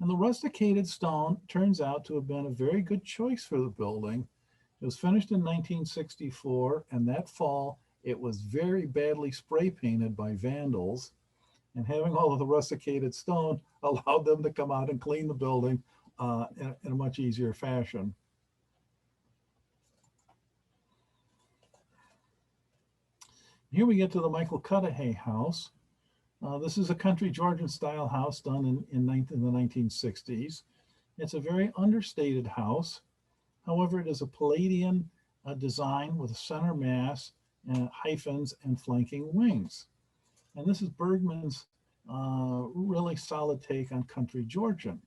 And the rusticated stone turns out to have been a very good choice for the building. It was finished in 1964, and that fall, it was very badly spray painted by vandals. And having all of the rusticated stone allowed them to come out and clean the building in a much easier fashion. Here we get to the Michael Cudahy house. This is a country Georgian style house done in the 1960s. It's a very understated house. However, it is a Palladian design with a center mass and hyphens and flanking wings. And this is Bergman's really solid take on country Georgian.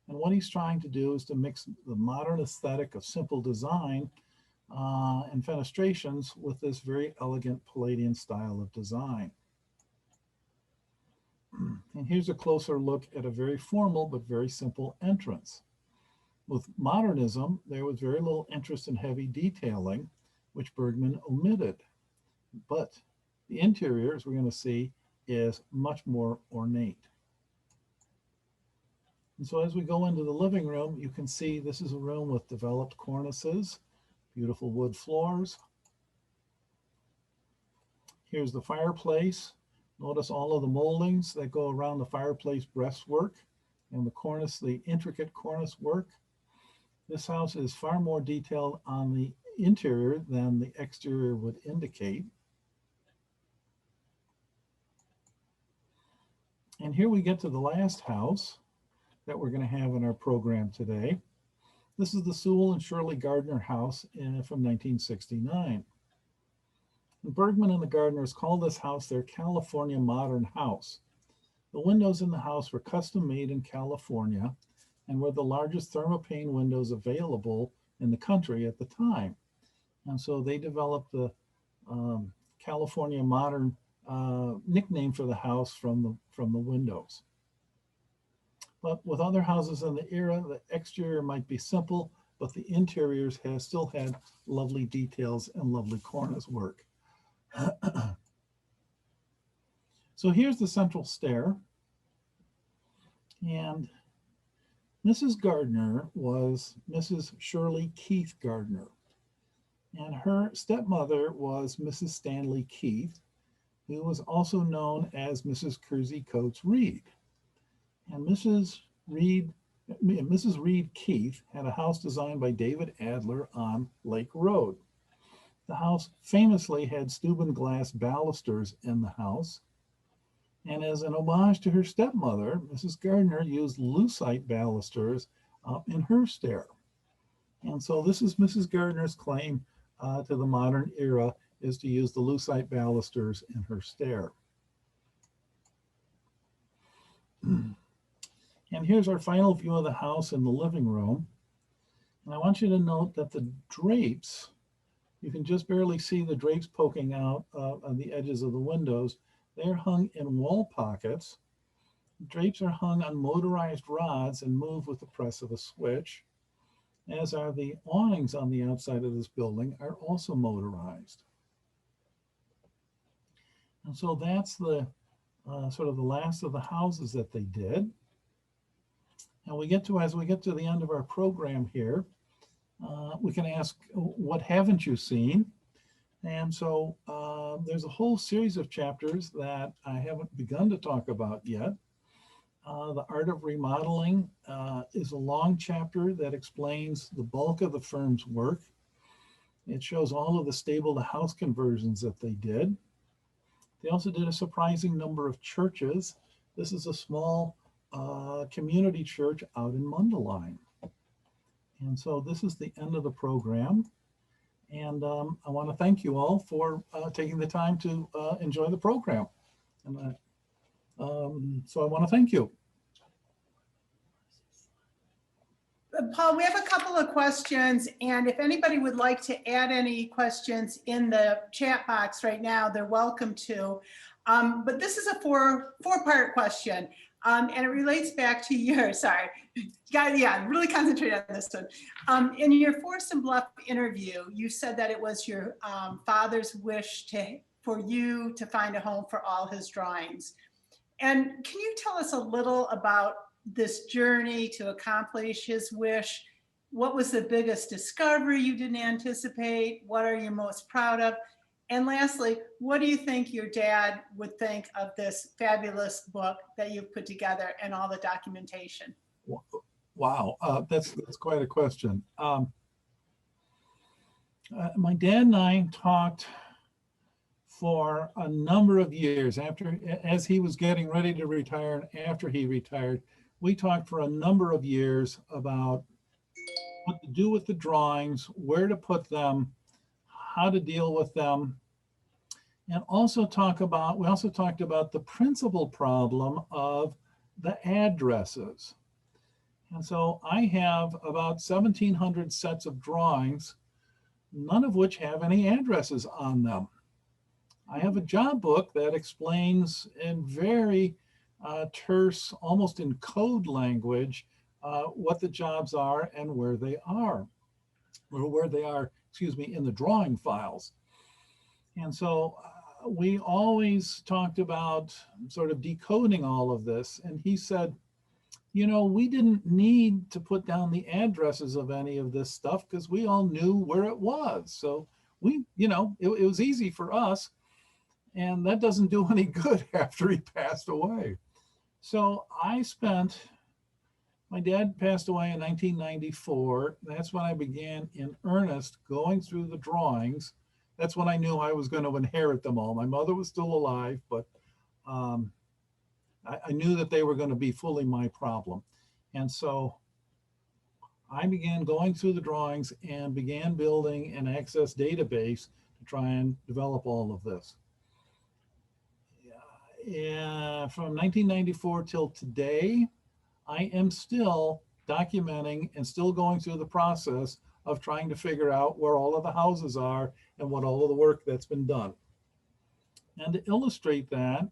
And what he's trying to do is to mix the modern aesthetic of simple design and fenestrations with this very elegant Palladian style of design. And here's a closer look at a very formal but very simple entrance. With modernism, there was very little interest in heavy detailing, which Bergman omitted. But the interior, as we're going to see, is much more ornate. And so as we go into the living room, you can see this is a room with developed cornices, beautiful wood floors. Here's the fireplace. Notice all of the moldings that go around the fireplace breastwork and the cornice, the intricate cornice work. This house is far more detailed on the interior than the exterior would indicate. And here we get to the last house that we're going to have in our program today. This is the Sewell and Shirley Gardner house from 1969. And Bergman and the Gardners called this house their California modern house. The windows in the house were custom made in California and were the largest thermopane windows available in the country at the time. And so they developed the California modern nickname for the house from the windows. But with other houses in the era, the exterior might be simple, but the interiors has still had lovely details and lovely cornice work. So here's the central stair. And Mrs. Gardner was Mrs. Shirley Keith Gardner. And her stepmother was Mrs. Stanley Keith, who was also known as Mrs. Kersey Coates Reed. And Mrs. Reed Keith had a house designed by David Adler on Lake Road. The house famously had Steuben glass balusters in the house. And as an homage to her stepmother, Mrs. Gardner used lucite balusters in her stair. And so this is Mrs. Gardner's claim to the modern era, is to use the lucite balusters in her stair. And here's our final view of the house in the living room. And I want you to note that the drapes, you can just barely see the drapes poking out on the edges of the windows. They're hung in wall pockets. Drapes are hung on motorized rods and move with the press of a switch, as are the awnings on the outside of this building are also motorized. And so that's the sort of the last of the houses that they did. And as we get to the end of our program here, we can ask, what haven't you seen? And so there's a whole series of chapters that I haven't begun to talk about yet. The Art of Remodeling is a long chapter that explains the bulk of the firm's work. It shows all of the stable to house conversions that they did. They also did a surprising number of churches. This is a small community church out in Mundelein. And so this is the end of the program. And I want to thank you all for taking the time to enjoy the program. And so I want to thank you. Paul, we have a couple of questions, and if anybody would like to add any questions in the chat box right now, they're welcome to. But this is a four-part question, and it relates back to your, sorry, yeah, really concentrate on this one. In your Forest and Bluff interview, you said that it was your father's wish for you to find a home for all his drawings. And can you tell us a little about this journey to accomplish his wish? What was the biggest discovery you didn't anticipate? What are you most proud of? And lastly, what do you think your dad would think of this fabulous book that you've put together and all the documentation? Wow, that's quite a question. My dad and I talked for a number of years as he was getting ready to retire and after he retired. We talked for a number of years about what to do with the drawings, where to put them, how to deal with them, and also we also talked about the principal problem of the addresses. And so I have about 1,700 sets of drawings, none of which have any addresses on them. I have a job book that explains in very terse, almost in code language, what the jobs are and where they are, or where they are, excuse me, in the drawing files. And so we always talked about sort of decoding all of this. And he said, you know, we didn't need to put down the addresses of any of this stuff because we all knew where it was. So we, you know, it was easy for us. And that doesn't do any good after he passed away. So my dad passed away in 1994. That's when I began in earnest going through the drawings. That's when I knew I was going to inherit them all. My mother was still alive, but I knew that they were going to be fully my problem. And so I began going through the drawings and began building an Access database to try and develop all of this. From 1994 till today, I am still documenting and still going through the process of trying to figure out where all of the houses are and what all of the work that's been done. And to illustrate that,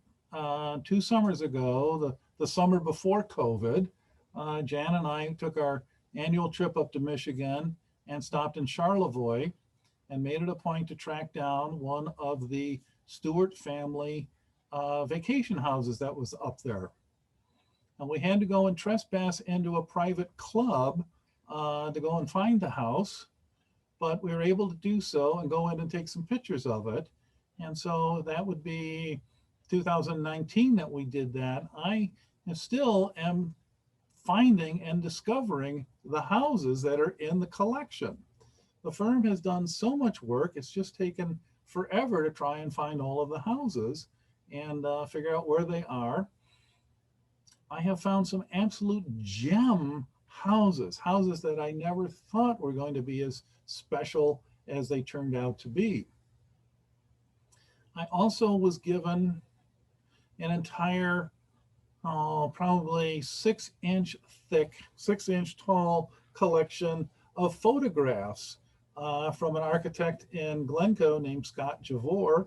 2 summers ago, the summer before COVID, Jan and I took our annual trip up to Michigan and stopped in Charlevoix and made it a point to track down one of the Stewart family vacation houses that was up there. And we had to go and trespass into a private club to go and find the house, but we were able to do so and go in and take some pictures of it. And so that would be 2019 that we did that. I still am finding and discovering the houses that are in the collection. The firm has done so much work, it's just taken forever to try and find all of the houses and figure out where they are. I have found some absolute gem houses that I never thought were going to be as special as they turned out to be. I also was given an entire, probably 6-inch thick, 6-inch tall collection of photographs from an architect in Glencoe named Scott Javor.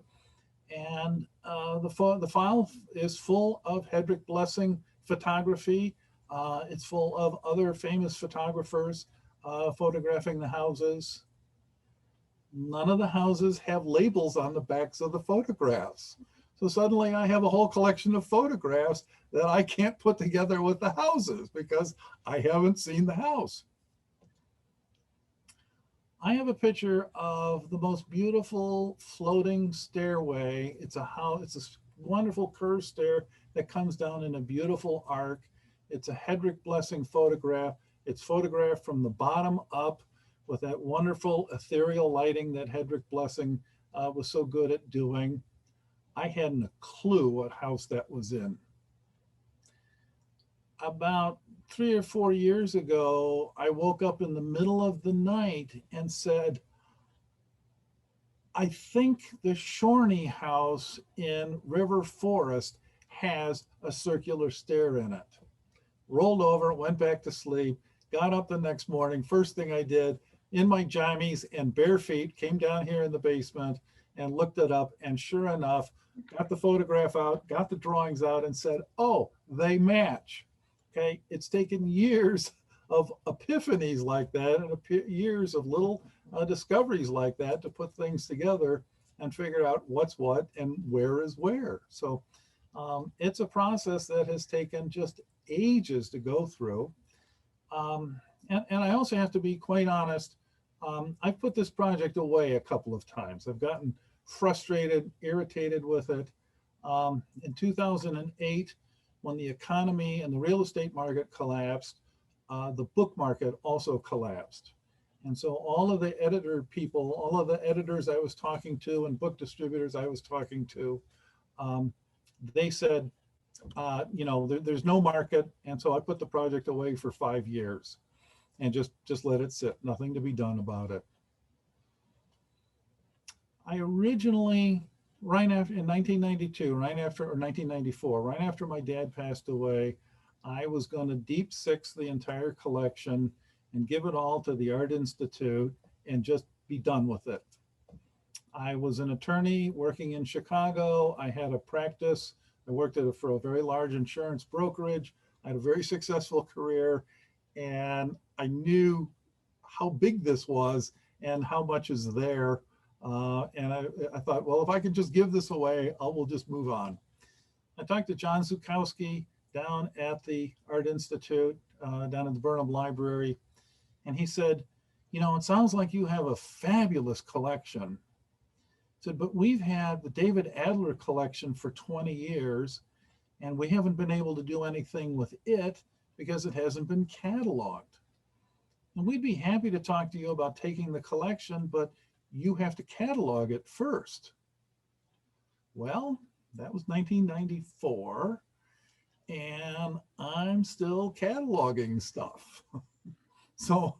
And the file is full of Hedrick Blessing photography. It's full of other famous photographers photographing the houses. None of the houses have labels on the backs of the photographs. So suddenly I have a whole collection of photographs that I can't put together with the houses because I haven't seen the house. I have a picture of the most beautiful floating stairway. It's a house, it's a wonderful curved stair that comes down in a beautiful arc. It's a Hedrick Blessing photograph. It's photographed from the bottom up with that wonderful ethereal lighting that Hedrick Blessing was so good at doing. I hadn't a clue what house that was in. About 3 or 4 years ago, I woke up in the middle of the night and said, I think the Shorney house in River Forest has a circular stair in it. Rolled over, went back to sleep, got up the next morning. First thing I did, in my jammies and bare feet, came down here in the basement and looked it up. And sure enough, got the photograph out, got the drawings out and said, oh, they match. Okay, it's taken years of epiphanies like that and years of little discoveries like that to put things together and figure out what's what and where is where. So it's a process that has taken just ages to go through. And I also have to be quite honest, I've put this project away a couple of times. I've gotten frustrated, irritated with it. In 2008, when the economy and the real estate market collapsed, the book market also collapsed. And so all of the editor people, all of the editors I was talking to and book distributors I was talking to, they said, there's no market. And so I put the project away for 5 years and just let it sit, nothing to be done about it. I originally, right after, in 1992, right after, or 1994, right after my dad passed away, I was going to deep six the entire collection and give it all to the Art Institute and just be done with it. I was an attorney working in Chicago. I had a practice. I worked for a very large insurance brokerage. I had a very successful career, and I knew how big this was and how much is there. And I thought, well, if I could just give this away, we'll just move on. I talked to John Zukowski down at the Art Institute, down at the Burnham Library. And he said, it sounds like you have a fabulous collection. I said, but we've had the David Adler collection for 20 years, and we haven't been able to do anything with it because it hasn't been cataloged. And we'd be happy to talk to you about taking the collection, but you have to catalog it first. Well, that was 1994, and I'm still cataloging stuff. So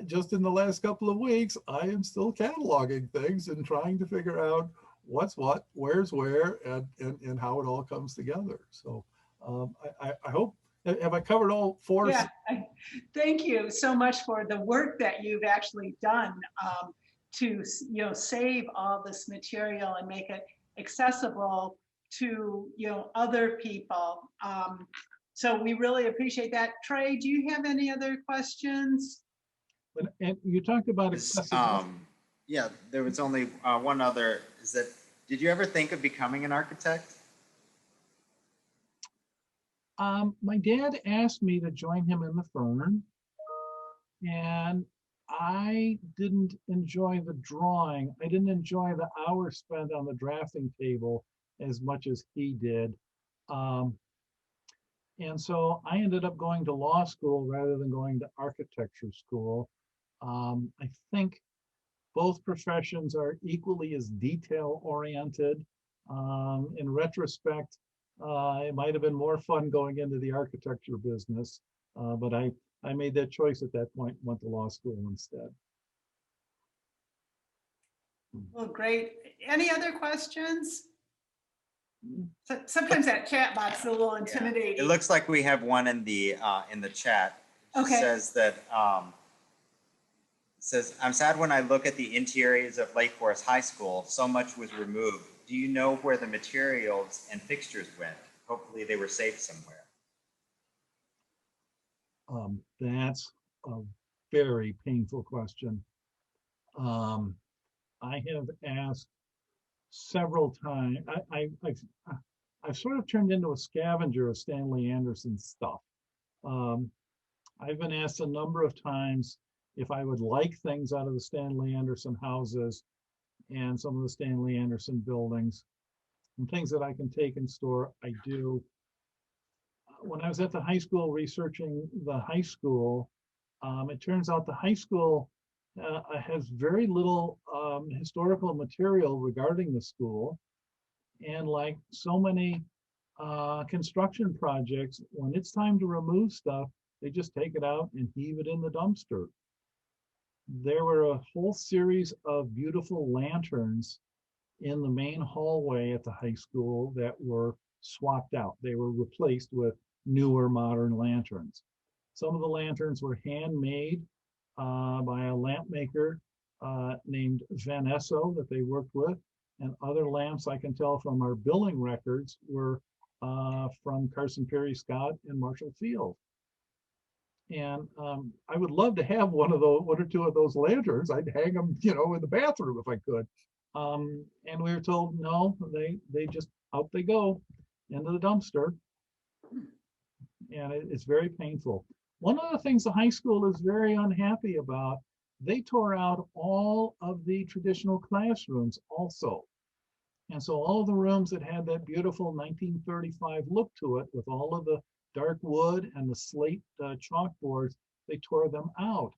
just in the last couple of weeks, I am still cataloging things and trying to figure out what's what, where's where, and how it all comes together. So I hope, have I covered all four? Yeah, thank you so much for the work that you've actually done to save all this material and make it accessible to other people. So we really appreciate that. Trey, do you have any other questions? And you talked about Is, accessibility. yeah, there was only one other, is that, did you ever think of becoming an architect? My dad asked me to join him in the firm, and I didn't enjoy the drawing. I didn't enjoy the hours spent on the drafting table as much as he did. And so I ended up going to law school rather than going to architecture school. I think both professions are equally as detail oriented. In retrospect, it might have been more fun going into the architecture business, but I made that choice at that point, went to law school instead. Well, great. Any other questions? Sometimes that chat box is a little intimidating. It looks like we have one in the chat. It Okay. says that says, I'm sad when I look at the interiors of Lake Forest High School, so much was removed. Do you know where the materials and fixtures went? Hopefully they were safe somewhere. That's a very painful question. I have asked several times. I've sort of turned into a scavenger of Stanley Anderson stuff. I've been asked a number of times if I would like things out of the Stanley Anderson houses and some of the Stanley Anderson buildings and things that I can take and store. I do. When I was at the high school researching the high school, it turns out the high school has very little historical material regarding the school. And like so many construction projects, when it's time to remove stuff, they just take it out and heave it in the dumpster. There were a whole series of beautiful lanterns in the main hallway at the high school that were swapped out. They were replaced with newer modern lanterns. Some of the lanterns were handmade by a lamp maker named Van Esso that they worked with. And other lamps I can tell from our billing records were from Carson Perry Scott and Marshall Field. And I would love to have one or two of those lanterns. I'd hang them, in the bathroom if I could. And we were told, no, they just, out they go into the dumpster. And it's very painful. One of the things the high school is very unhappy about, they tore out all of the traditional classrooms also. And so all of the rooms that had that beautiful 1935 look to it with all of the dark wood and the slate chalkboards, they tore them out.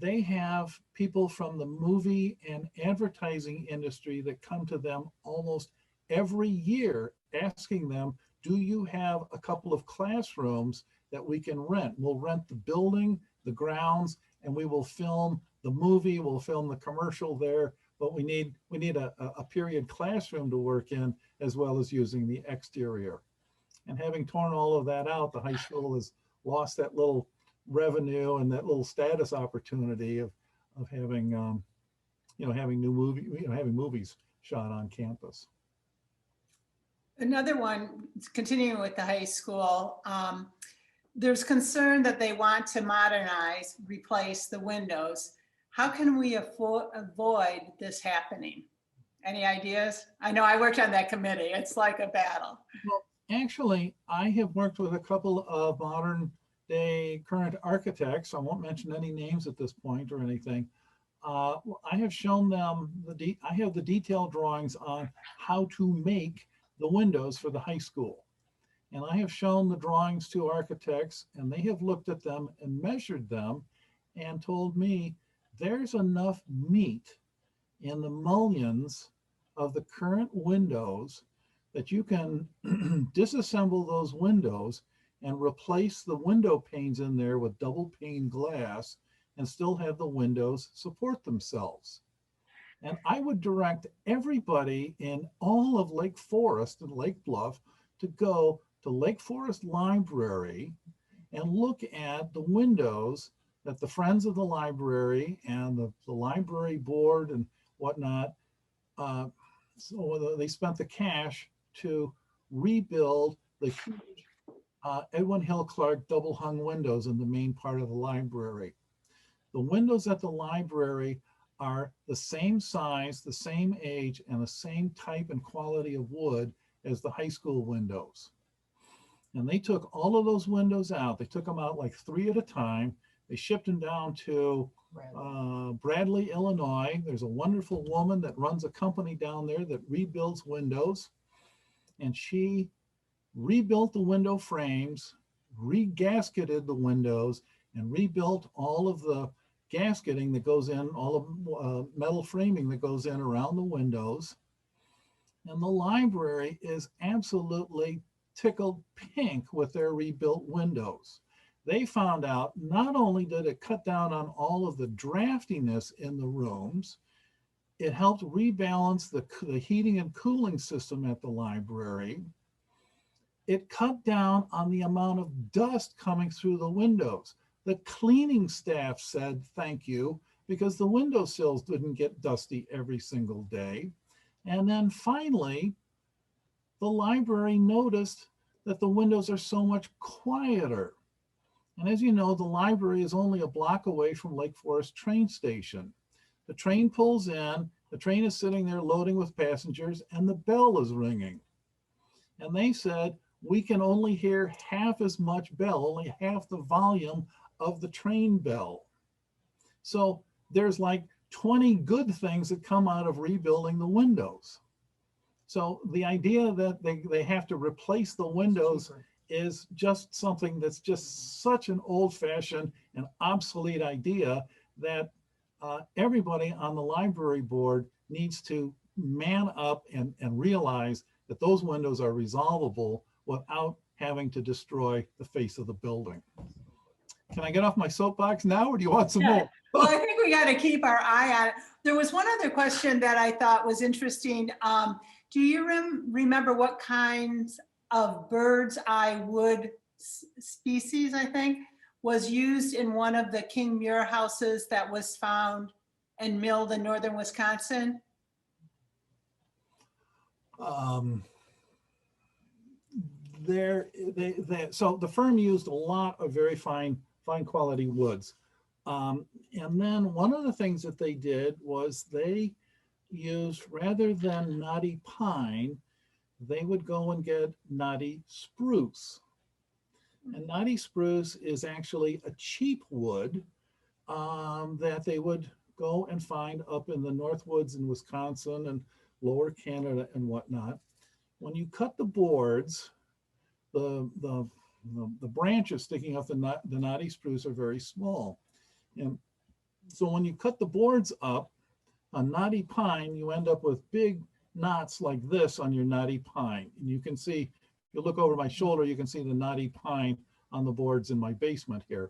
They have people from the movie and advertising industry that come to them almost every year asking them, do you have a couple of classrooms that we can rent? We'll rent the building, the grounds, and we will film the movie, we'll film the commercial there, but we need a period classroom to work in as well as using the exterior. And having torn all of that out, the high school has lost that little revenue and that little status opportunity of having having having movies shot on campus. Another one, continuing with the high school, there's concern that they want to modernize, replace the windows. How can we avoid this happening? Any ideas? I know I worked on that committee. It's like a battle. Well, actually, I have worked with a couple of modern day current architects. I won't mention any names at this point or anything. I have shown them I have the detailed drawings on how to make the windows for the high school. And I have shown the drawings to architects and they have looked at them and measured them and told me there's enough meat in the mullions of the current windows that you can disassemble those windows and replace the window panes in there with double pane glass and still have the windows support themselves. And I would direct everybody in all of Lake Forest and Lake Bluff to go to Lake Forest Library and look at the windows that the Friends of the Library and the library board and whatnot, so they spent the cash to rebuild the huge Edwin Hill Clark double hung windows in the main part of the library. The windows at the library are the same size, the same age, and the same type and quality of wood as the high school windows. And they took all of those windows out. They took them out like 3 at a time. They shipped them down to Bradley, Illinois. There's a wonderful woman that runs a company down there that rebuilds windows. And she rebuilt the window frames, re-gasketed the windows, and rebuilt all of the gasketing that goes in, all of metal framing that goes in around the windows. And the library is absolutely tickled pink with their rebuilt windows. They found out not only did it cut down on all of the draftiness in the rooms, it helped rebalance the heating and cooling system at the library. It cut down on the amount of dust coming through the windows. The cleaning staff said thank you because the windowsills didn't get dusty every single day. And then finally, the library noticed that the windows are so much quieter. And as you know, the library is only a block away from Lake Forest train station. The train pulls in, the train is sitting there loading with passengers, and the bell is ringing. And they said, we can only hear half as much bell, only half the volume of the train bell. So there's like 20 good things that come out of rebuilding the windows. So the idea that they have to replace the windows is just something that's just such an old-fashioned and obsolete idea that everybody on the library board needs to man up and realize that those windows are resolvable without having to destroy the face of the building. Can I get off my soapbox now, or do you want some more? Well, I think we got to keep our eye on it. There was one other question that I thought was interesting. Do you remember what kinds of bird's eye wood species, I think, was used in one of the King Muir houses that was found and milled in northern Wisconsin? So the firm used a lot of very fine quality woods. And then one of the things that they did was they used, rather than knotty pine, they would go and get knotty spruce. And knotty spruce is actually a cheap wood that they would go and find up in the North Woods in Wisconsin and lower Canada and whatnot. When you cut the boards, the branches sticking off the knotty spruce are very small. And so when you cut the boards up on knotty pine, you end up with big knots like this on your knotty pine. And you can see, if you look over my shoulder, you can see the knotty pine on the boards in my basement here.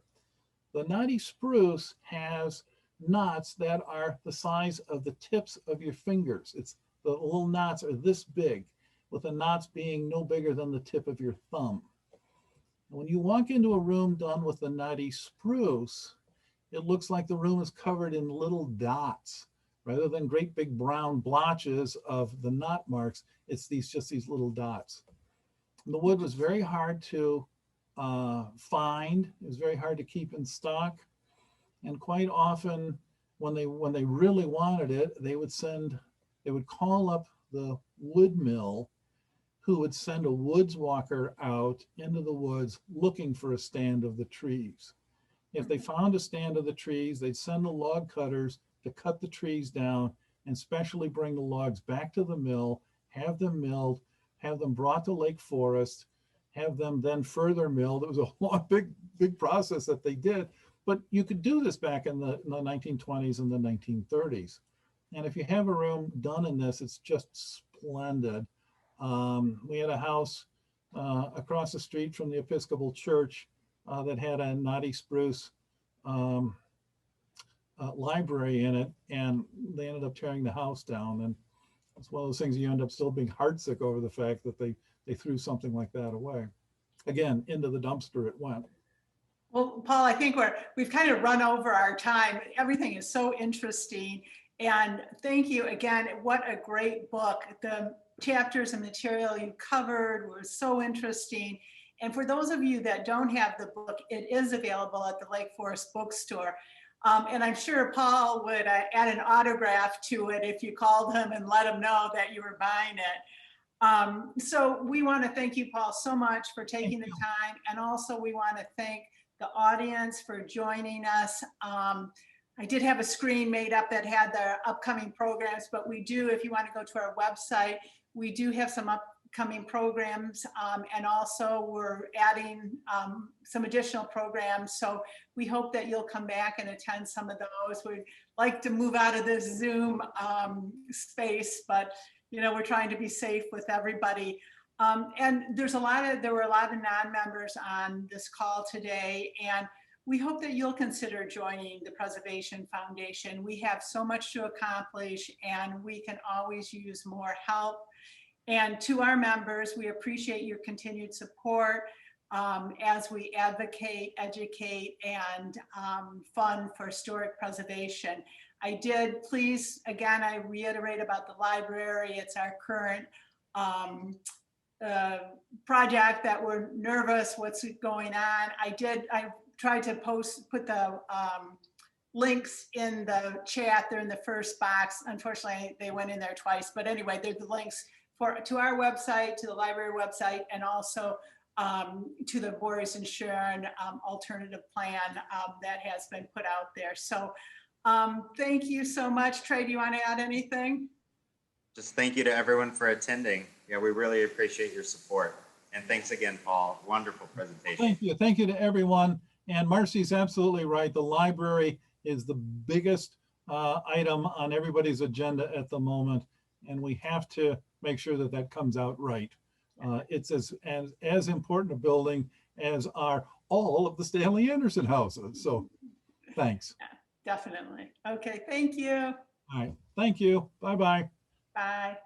The knotty spruce has knots that are the size of the tips of your fingers. It's the little knots are this big, with the knots being no bigger than the tip of your thumb. When you walk into a room done with the knotty spruce, it looks like the room is covered in little dots. Rather than great big brown blotches of the knot marks, it's just these little dots. And the wood was very hard to find. It was very hard to keep in stock. And quite often, when they really wanted it, they would call up the wood mill, who would send a woods walker out into the woods looking for a stand of the trees. If they found a stand of the trees, they'd send the log cutters to cut the trees down and specially bring the logs back to the mill, have them milled, have them brought to Lake Forest, have them then further milled. It was a long, big process that they did, but you could do this back in the 1920s and the 1930s. And if you have a room done in this, it's just splendid. We had a house across the street from the Episcopal Church that had a knotty spruce library in it, and they ended up tearing the house down. And it's one of those things you end up still being heartsick over the fact that they threw something like that away. Again, into the dumpster it went. Well, Paul, I think we've kind of run over our time. Everything is so interesting. And thank you again. What a great book. The chapters and material you covered were so interesting. And for those of you that don't have the book, it is available at the Lake Forest Bookstore. And I'm sure Paul would add an autograph to it if you called him and let him know that you were buying it. So we want to thank you, Paul, so much for taking the time. And also we want to thank the audience for joining us. I did have a screen made up that had the upcoming programs, but we do, if you want to go to our website, we do have some upcoming programs, and also we're adding some additional programs. So we hope that you'll come back and attend some of those. We'd like to move out of this Zoom space, but you know, we're trying to be safe with everybody. And there were a lot of non-members on this call today, and we hope that you'll consider joining the Preservation Foundation. We have so much to accomplish, and we can always use more help. And to our members, we appreciate your continued support as we advocate, educate, and fund for historic preservation. Please, again, I reiterate about the library. It's our current project that we're nervous what's going on. I tried to put the links in the chat. They're in the first box. Unfortunately, they went in there twice, but anyway, they're the links to our website, to the library website, and also to the Boris and Sharon alternative plan that has been put out there. So thank you so much. Trey, do you want to add anything? Just thank you to everyone for attending. Yeah, we really appreciate your support. And thanks again, Paul. Wonderful presentation. Thank you. Thank you to everyone. And Marcy's absolutely right. The library is the biggest item on everybody's agenda at the moment, and we have to make sure that that comes out right. It's as important a building as are all of the Stanley Anderson houses. So thanks. Yeah, definitely. Okay, thank you. All right. Thank you. Bye-bye. Bye.